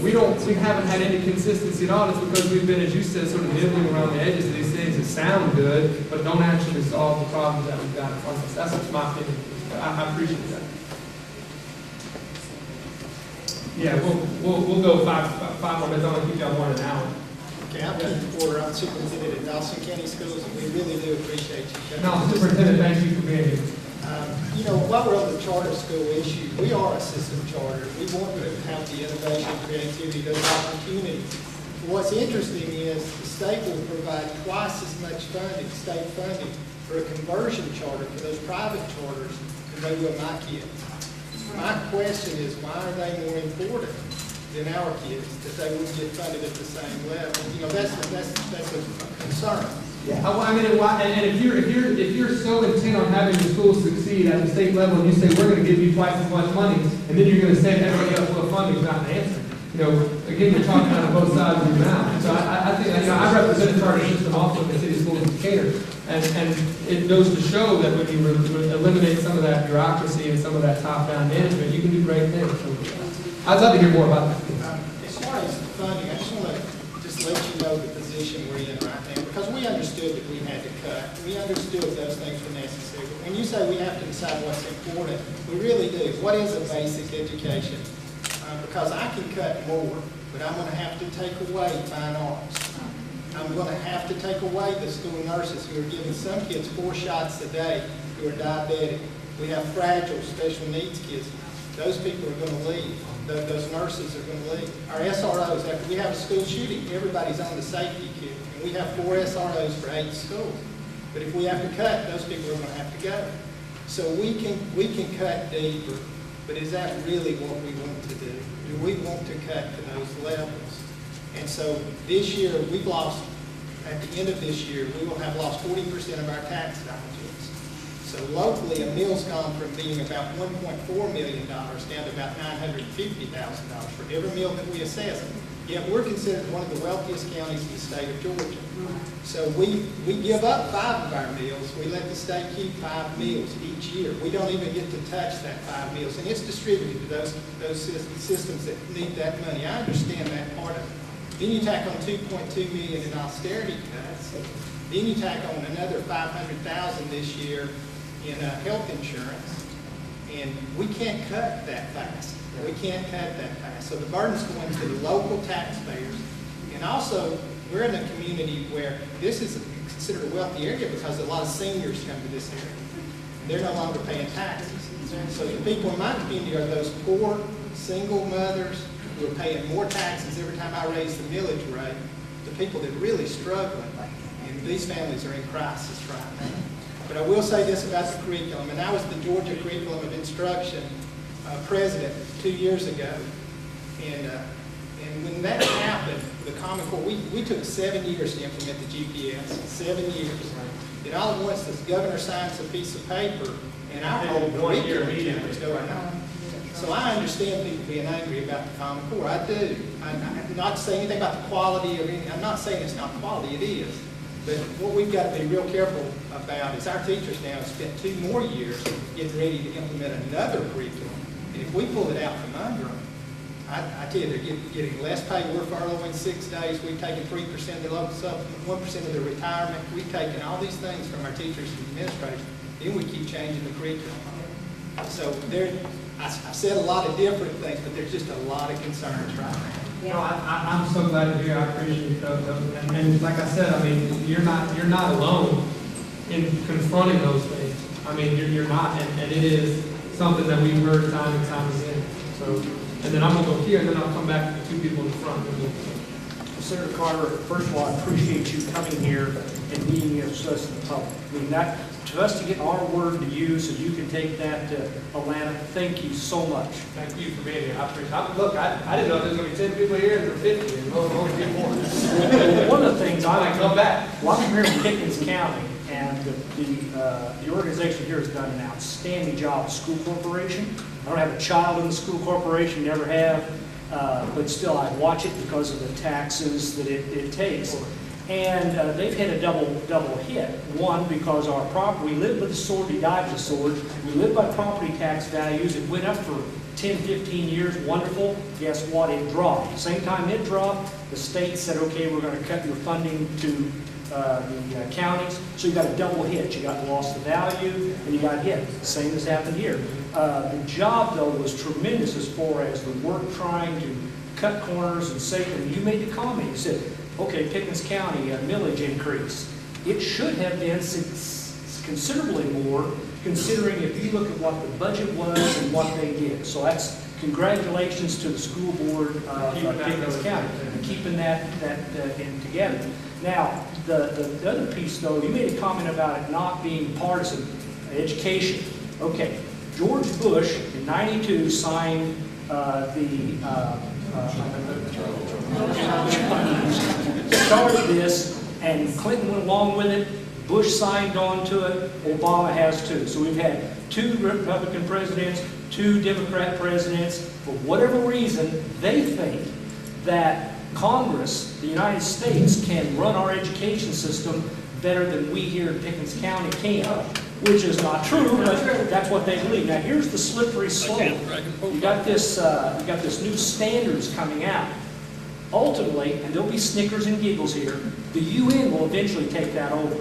we haven't had any consistency at all. It's because we've been, as you said, sort of nibbling around the edges of these things that sound good, but don't actually solve the problems that we've got in front of us. That's what's my opinion. I appreciate that. Yeah, we'll go five more minutes. I'm going to keep y'all more than an hour. Okay, I'm Keith Porter. I'm superintendent at Dawson County Schools, and we really do appreciate you. No, Superintendent, thank you for being here. While we're on the charter school issue, we are a system charter. We want to have the innovation, creativity, those opportunities. What's interesting is the state will provide twice as much funding, state funding, for a conversion charter for those private charters than they will my kids. My question is, why are they more important than our kids, that they wouldn't get funded at the same level? That's a concern. Yeah. I mean, and if you're so intent on having your school succeed at the state level, and you say we're going to give you twice as much money, and then you're going to say everybody else will funding is not the answer. Again, you're talking out of both sides of your mouth. So I think I represent a charter system also in the city schools in Decatur, and it goes to show that when you eliminate some of that bureaucracy and some of that top-down management, you can do great things. So I'd love to hear more about that. As far as the funding, I just want to let you know the position we're in right now, because we understood that we had to cut. We understood those things were necessary. But when you say we have to decide what's important, we really do. What is a basic education? Because I can cut more, but I'm going to have to take away fine arts. I'm going to have to take away the school nurses who are giving some kids 4 shots a day who are diabetic. We have fragile special needs kids. Those people are going to leave. Those nurses are going to leave. Our SROs, after we have a school shooting, everybody's on the safety queue. And we have 4 SROs for 8 schools. But if we have to cut, those people are going to have to go. So we can cut deeper, but is that really what we want to do? Do we want to cut to those levels? And so this year, we've lost, at the end of this year, we will have lost 40% of our tax dollars. So locally, a mill's gone from being about $1.4 million down to about $950,000 for every mill that we assess. Yet we're considered one of the wealthiest counties in the state of Georgia. So we give up 5 of our mills. We let the state keep 5 mills each year. We don't even get to touch that 5 mills. And it's distributed to those systems that need that money. I understand that part of it. Then you tack on $2.2 million in austerity cuts. Then you tack on another $500,000 this year in health insurance, and we can't cut that fast. We can't cut that fast. So the burden's going to the local taxpayers. And also, we're in a community where this is considered a wealthy area because a lot of seniors come to this area. They're no longer paying taxes. So the people in my community are those poor single mothers who are paying more taxes every time I raise the millage rate, the people that are really struggling, and these families are in crisis right now. But I will say this about the curriculum, and I was the Georgia Curriculum of Instruction president 2 years ago, and when that happened, the Common Core, we took 7 years to implement the GPS, 7 years. And all at once, the governor signs a piece of paper, and our whole curriculum is going on. So I understand people being angry about the Common Core. I do. I'm not saying anything about the quality of anything. I'm not saying it's not quality. It is. But what we've got to be real careful about is our teachers now have spent 2 more years getting ready to implement another curriculum. And if we pull it out from under them, I tell you, they're getting less pay. We're furloughing 6 days. We've taken 3% of their local supplement, 1% of their retirement. We've taken all these things from our teachers and administrators. Then we keep changing the curriculum. So I've said a lot of different things, but there's just a lot of concerns right now. No, I'm so glad to hear. I appreciate those. And like I said, I mean, you're not alone in confronting those things. I mean, you're not, and it is something that we've heard time and time again. So, and then I'm gonna go here, and then I'll come back to the 2 people in the front. Senator Carter, first of all, I appreciate you coming here and meeting us in the public. I mean, that, to us to get our word to you so you can take that to Atlanta, thank you so much. Thank you for being here. I appreciate it. Look, I didn't know there was going to be 10 people here and there were 50, and only 10 more. One of the things I might come back. Well, I'm here in Pickens County, and the organization here has done an outstanding job. School corporation. I don't have a child in the school corporation, never have, but still I watch it because of the taxes that it takes. And they've had a double hit. One, because our property, we lived with the sword, we died with the sword. We lived by property tax values. It went up for 10, 15 years, wonderful. Guess what? It dropped. Same time it dropped, the state said, okay, we're going to cut your funding to the counties. So you got a double hit. You got lost the value and you got hit. The same has happened here. The job, though, was tremendous as far as the work trying to cut corners and save them. You made the comment. You said, okay, Pickens County, a millage increase. It should have been considerably more, considering if you look at what the budget was and what they did. So that's congratulations to the school board of Pickens County for keeping that in together. Now, the other piece, though, you made a comment about it not being partisan, education. Okay, George Bush in '92 signed started this, and Clinton went along with it. Bush signed on to it. Obama has too. So we've had 2 Republican presidents, 2 Democrat presidents. For whatever reason, they think that Congress, the United States, can run our education system better than we here in Pickens County can, which is not true, but that's what they believe. Now, here's the slippery slope. You got this new standards coming out. Ultimately, and there'll be snickers and giggles here, the UN will eventually take that over.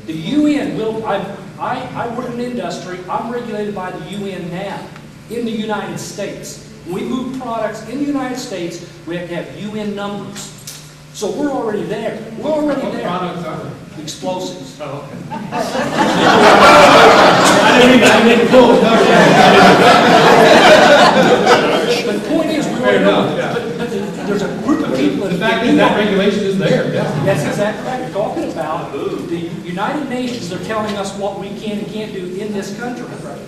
The UN will, I work in industry, I'm regulated by the UN now, in the United States. When we move products in the United States, we have to have UN numbers. So we're already there. We're already there. What products are they? Explosives. Oh, okay. I didn't pull it up. But the point is, we Fair already know. enough, yeah. But there's a group of people. The fact is that regulation is there. Yeah. That's exactly right. We're talking about the United Nations are telling us what we can and can't do in this country.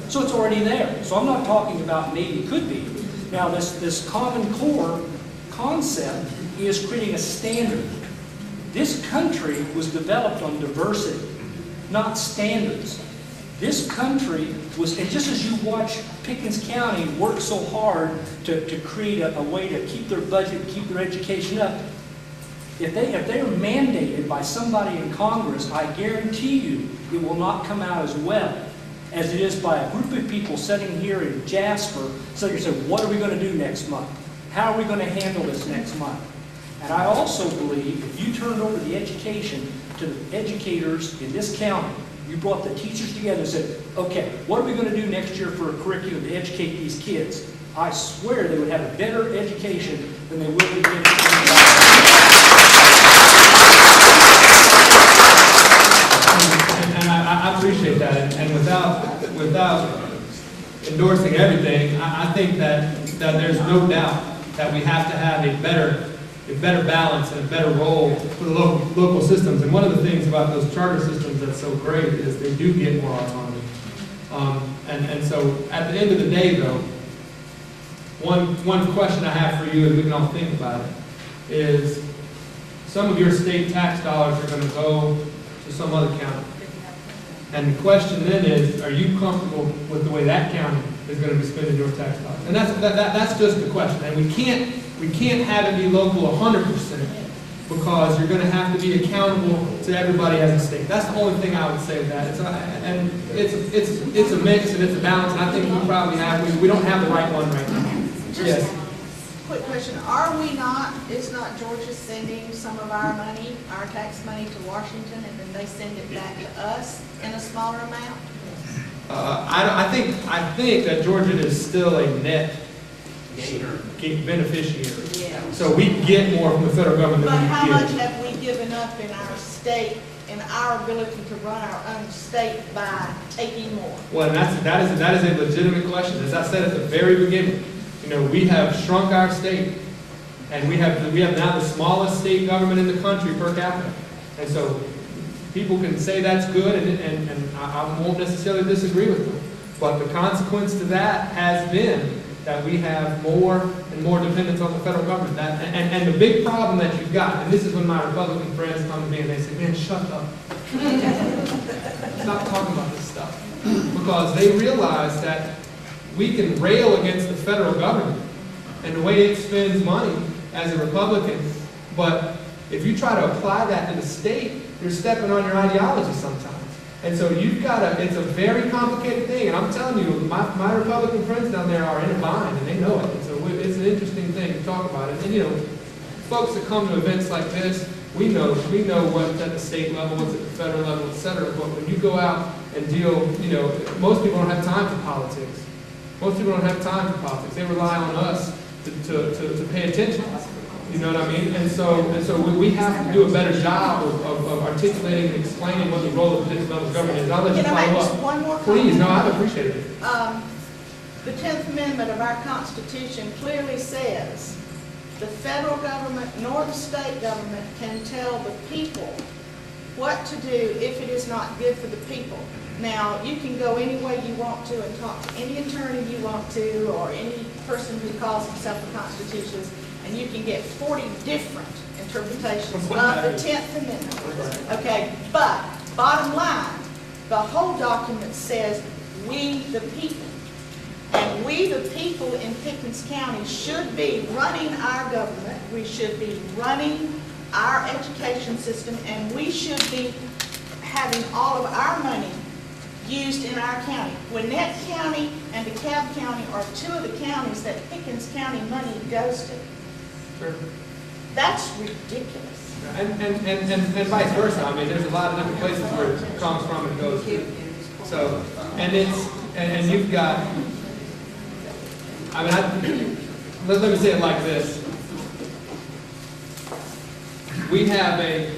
So it's already there. So I'm not talking about maybe it could be. Now this Common Core concept is creating a standard. This country was developed on diversity, not standards. This country was, and just as you watch Pickens County work so hard to create a way to keep their budget, keep their education up, if they are mandated by somebody in Congress, I guarantee you it will not come out as well as it is by a group of people sitting here in Jasper saying, what are we going to do next month? How are we going to handle this next month? And I also believe if you turned over the education to the educators in this county, you brought the teachers together and said, okay, what are we going to do next year for a curriculum to educate these kids? I swear they would have a better education than they will be getting. And I appreciate that. And without endorsing everything, I think that there's no doubt that we have to have a better balance and a better role for the local systems. And one of the things about those charter systems that's so great is they do get more autonomy. And so at the end of the day, though, one question I have for you, and we can all think about it, is some of your state tax dollars are going to go to some other county. And the question then is, are you comfortable with the way that county is going to be spending your tax dollars? And that's just the question. And we can't have it be local 100%, because you're going to have to be accountable to everybody as a state. That's the only thing I would say with that. It's a mix and it's a balance, and I think we probably we don't have the right one right now. Yes. Quick question, is not Georgia sending some of our money, our tax money to Washington, and then they send it back to us in a smaller amount? I think that Georgia is still a net beneficiary. Yeah. So we get more from the federal government But than how we much give. have we given up in our state, in our ability to run our own state by taking more? Well, and that is a legitimate question. As I said at the very beginning, we have shrunk our state, and we have now the smallest state government in the country per capita. And so people can say that's good, and I won't necessarily disagree with them. But the consequence to that has been that we have more and more dependence on the federal government. And the big problem that you've got, and this is when my Republican friends come to me and they say, man, shut up. Stop talking about this stuff. Because they realize that we can rail against the federal government and the way it spends money as a Republican, but if you try to apply that to the state, you're stepping on your ideology sometimes. And so it's a very complicated thing, and I'm telling you, my Republican friends down there are in a bind, and they know it. And so it's an interesting thing to talk about it. And folks that come to events like this, we know what's at the state level, what's at the federal level, et cetera. But when you go out and deal, most people don't have time for politics. Most people don't have time for politics. They rely on us to pay attention. You know what I mean? And so we have to do a better job of articulating and explaining what the role of the federal government is. I'll let you Can I make follow just up. one more comment? Please, no, I'd appreciate it. The 10th Amendment of our Constitution clearly says the federal government nor the state government can tell the people what to do if it is not good for the people. Now, you can go any way you want to and talk to any attorney you want to, or any person who calls himself a constitutionalist, and you can get 40 different interpretations of the 10th Amendment. Okay, but bottom line, the whole document says we the people. And we the people in Pickens County should be running our government, we should be running our education system, and we should be having all of our money used in our county. Gwinnett County and DeKalb County are two of the counties that Pickens County money goes to. Sure. That's ridiculous. And vice versa. I mean, there's a lot of different places where it comes from and goes to. So, and you've got, let me say it like this. We have a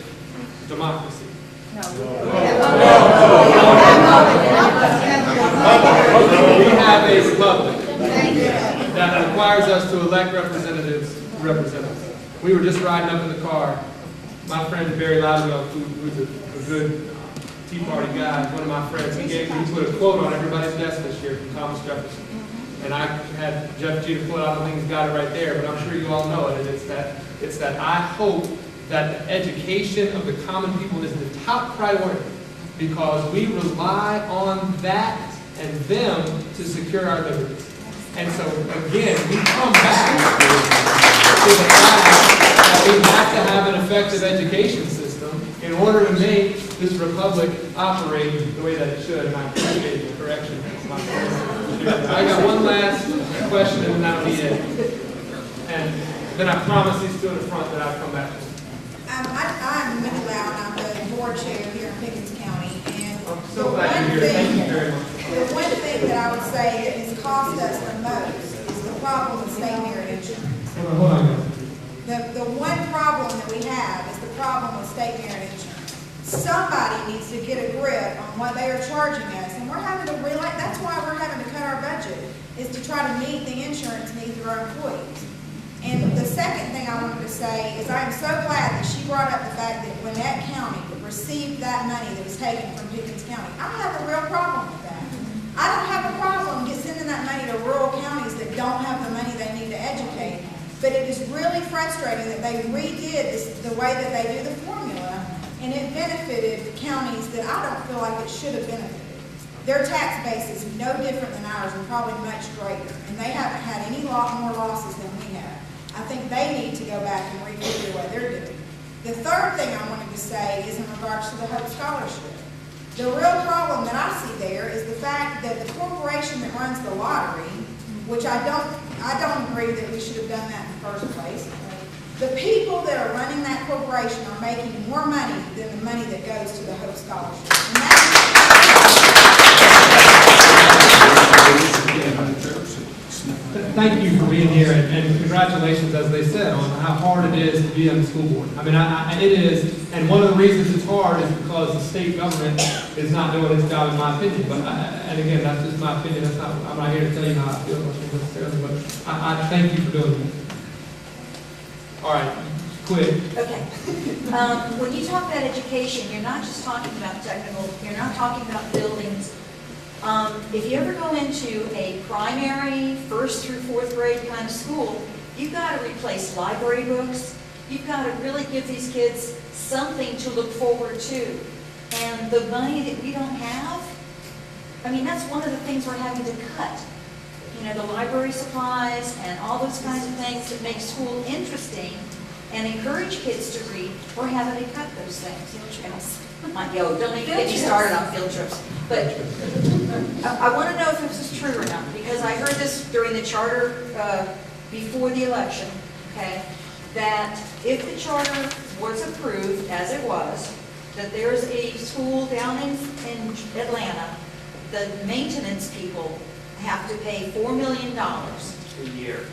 democracy. We have a republic that requires us to elect representatives. We were just riding up in the car. My friend Barry Loudwell, who's a good Tea Party guy, one of my friends, he put a quote on everybody's desk this year from Thomas Jefferson. And I had Jeff Jeter pull it out. I don't think he's got it right there, but I'm sure you all know it. And it's that I hope that the education of the common people is the top priority, because we rely on that and them to secure our liberties. And so, again, we come back to the fact that we have to have an effective education system in order to make this republic operate the way that it should. And I appreciate the correction. I got one last question, and then that'll be it. And then I promise these two in the front that I'll come back to. I'm Minnie Loud, I'm the board chair here in Pickens County, and I'm so glad you're here. Thank you very much. the one thing that I would say that has cost us the most is the problem with state merit insurance. Hold on. The one problem that we have is the problem with state merit insurance. Somebody needs to get a grip on what they are charging us, and we're having to that's why we're having to cut our budget, is to try to meet the insurance needs of our employees. And the second thing I wanted to say is I am so glad that she brought up the fact that Gwinnett County received that money that was taken from Pickens County. I don't have a real problem with that. I don't have a problem sending that money to rural counties that don't have the money they need to educate. But it is really frustrating that they redid the way that they do the formula, and it benefited counties that I don't feel like it should have benefited. Their tax base is no different than ours and probably much greater, and they haven't had any more losses than we have. I think they need to go back and refigure what they're doing. The third thing I wanted to say is in regards to the Hope Scholarship. The real problem that I see there is the fact that the corporation that runs the lottery, which I don't agree that we should have done that in the first place. The people that are running that corporation are making more money than the money that goes to the Hope Scholarship. And Thank you for being here, and congratulations, as they said, on how hard it is to be on the school board. I mean, it is, and one of the reasons it's hard is because the state government is not doing its job, in my opinion. But and again, that's just my opinion. That's not. I'm not here to tell you how I feel necessarily, but I thank you for doing it. All right, quick. Okay. When you talk about education, you're not just talking about technical, you're not talking about buildings. If you ever go into a primary, 1st through 4th grade kind of school, you've got to replace library books. You've got to really give these kids something to look forward to. And the money that we don't have, I mean, that's one of the things we're having to cut. You know, the library supplies and all those kinds of things that make school interesting and encourage kids to read, we're having to cut those things. Don't even get me started on field trips. But I want to know if this is true or not, because I heard this during the charter before the election, okay, that if the charter was approved, as it was, that there's a school down in Atlanta, the maintenance people have to pay $4 million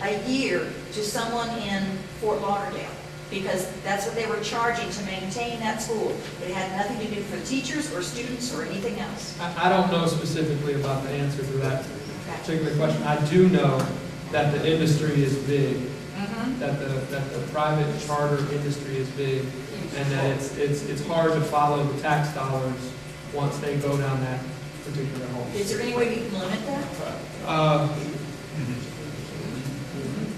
a year to someone in Fort Lauderdale, because that's what they were charging to maintain that school. It had nothing to do for teachers or students or anything else. I don't know specifically about the answer to that particular question. I do know that the industry is big, that the private charter industry is big, and that it's hard to follow the tax dollars once they go down that particular hole. Is there any way we can limit that?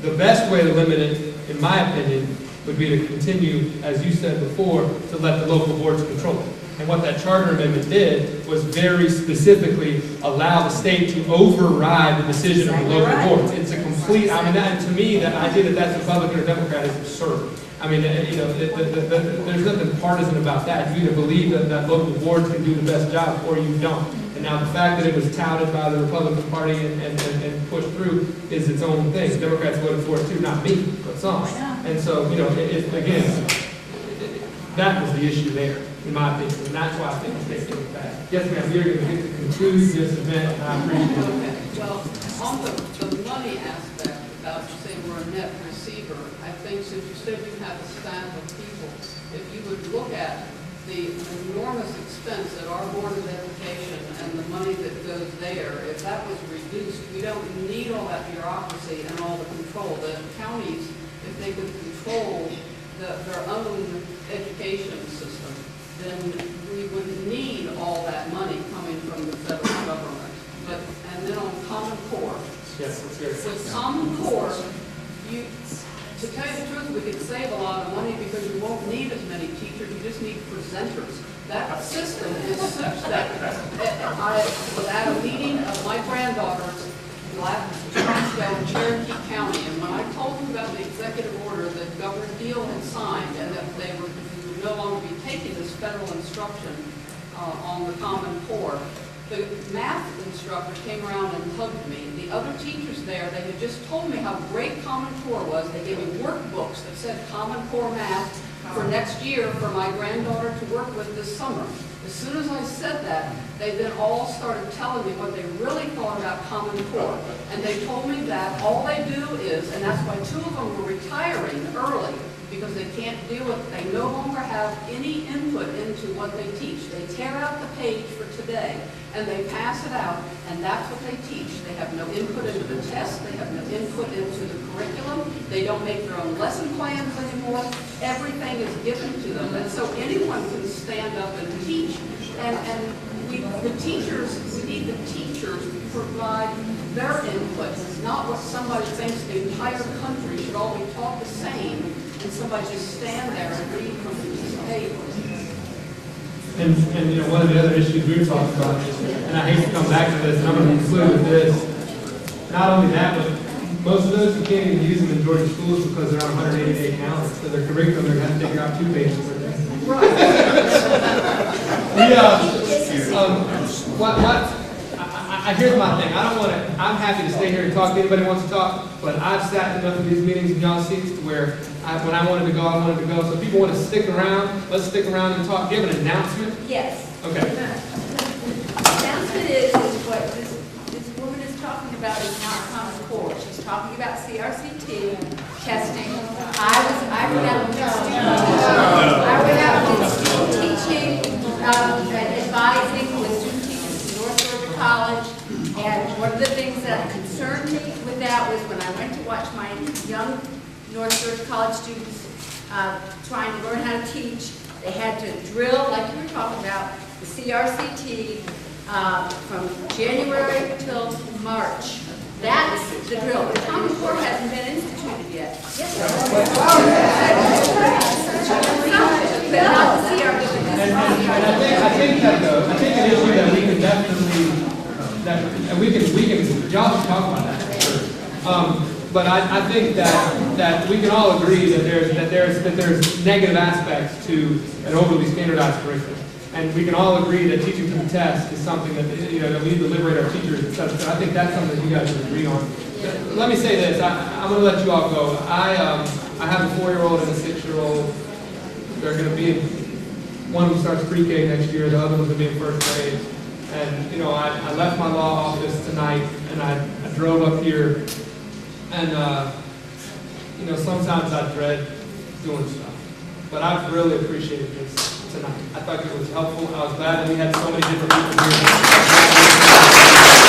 The best way to limit it, in my opinion, would be to continue, as you said before, to let the local boards control it. And what that charter amendment did was very specifically allow the state to override the decision of the local boards. It's a complete, I mean, that, to me, that idea that that's Republican or Democrat is absurd. I mean, you know, there's nothing partisan about that. You either believe that local boards can do the best job or you don't. And now the fact that it was touted by the Republican Party and pushed through is its own thing. Democrats voted for it too, not me, but some. And so, you know, again, that was the issue there, in my opinion. And that's why I think the state's getting back. Yes, ma'am, we're going to get to conclude this event, and I appreciate it. Okay, well, on the money aspect, about you say we're a net receiver, I think since you said you have a staff of people, if you would look at the enormous expense at our Board of Education and the money that goes there, if that was reduced, we don't need all that bureaucracy and all the control. The counties, if they could control their own education system, then we wouldn't need all that money coming from the federal government. But, and then on Common Core. Yes, let's hear it. With Common Core, to tell you the truth, we could save a lot of money because you won't need as many teachers, you just need presenters. That system is such that I was at a meeting of my granddaughter's in Cherokee County, and when I told them about the executive order that Governor Deal had signed and that they would no longer be taking this federal instruction on the Common Core, the math instructor came around and hugged me. The other teachers there, they had just told me how great Common Core was. They gave me workbooks that said Common Core math for next year for my granddaughter to work with this summer. As soon as I said that, they then all started telling me what they really thought about Common Core. And they told me that all they do is, and that's why 2 of them were retiring early, because they can't deal with, they no longer have any input into what they teach. They tear out the page for today, and they pass it out, and that's what they teach. They have no input into the test, they have no input into the curriculum, they don't make their own lesson plans anymore. Everything is given to them, and so anyone can stand up and teach. And we need the teachers to provide their input, not what somebody thinks the entire country should all be taught the same, and somebody just stand there and read from the piece of paper. And you know, one of the other issues we were talking about, and I hate to come back to this, and I'm going to conclude with this. Not only that, but most of those, you can't even use them in Georgia schools because they're on 180-day calendars. So their curriculum, they're going to figure out 2 pages per day. Here's my thing. I don't want to. I'm happy to stay here and talk to anybody who wants to talk, but I've sat in enough of these meetings in y'all seats to where when I wanted to go, I wanted to go. So if people want to stick around, let's stick around and talk. Do you have an announcement? Yes. Okay. The announcement is what this woman is talking about is not common core. She's talking about CRCT testing. I went out and teaching and advising with student teachers in North Georgia College. And one of the things that concerned me with that was when I went to watch my young North Georgia College students trying to learn how to teach. They had to drill, like you were talking about, the CRCT from January till March. That is the drill. The Common Core hasn't been instituted yet. Yes, but not the CRCT. I think an issue that we can definitely, and we can, y'all can talk about that for sure. But I think that we can all agree that there's negative aspects to an overly standardized curriculum. And we can all agree that teaching to the test is something that, you know, that we need to liberate our teachers, et cetera. So I think that's something that you guys should agree on. Let me say this, I'm going to let you all go. I have a 4-year-old and a 6-year-old. They're going to be one of them starts pre-K next year, the other one's going to be in 1st grade. And, you know, I left my law office tonight, and I drove up here, and, you know, sometimes I dread doing stuff. But I've really appreciated this tonight. I thought it was helpful. I was glad that we had so many different people here.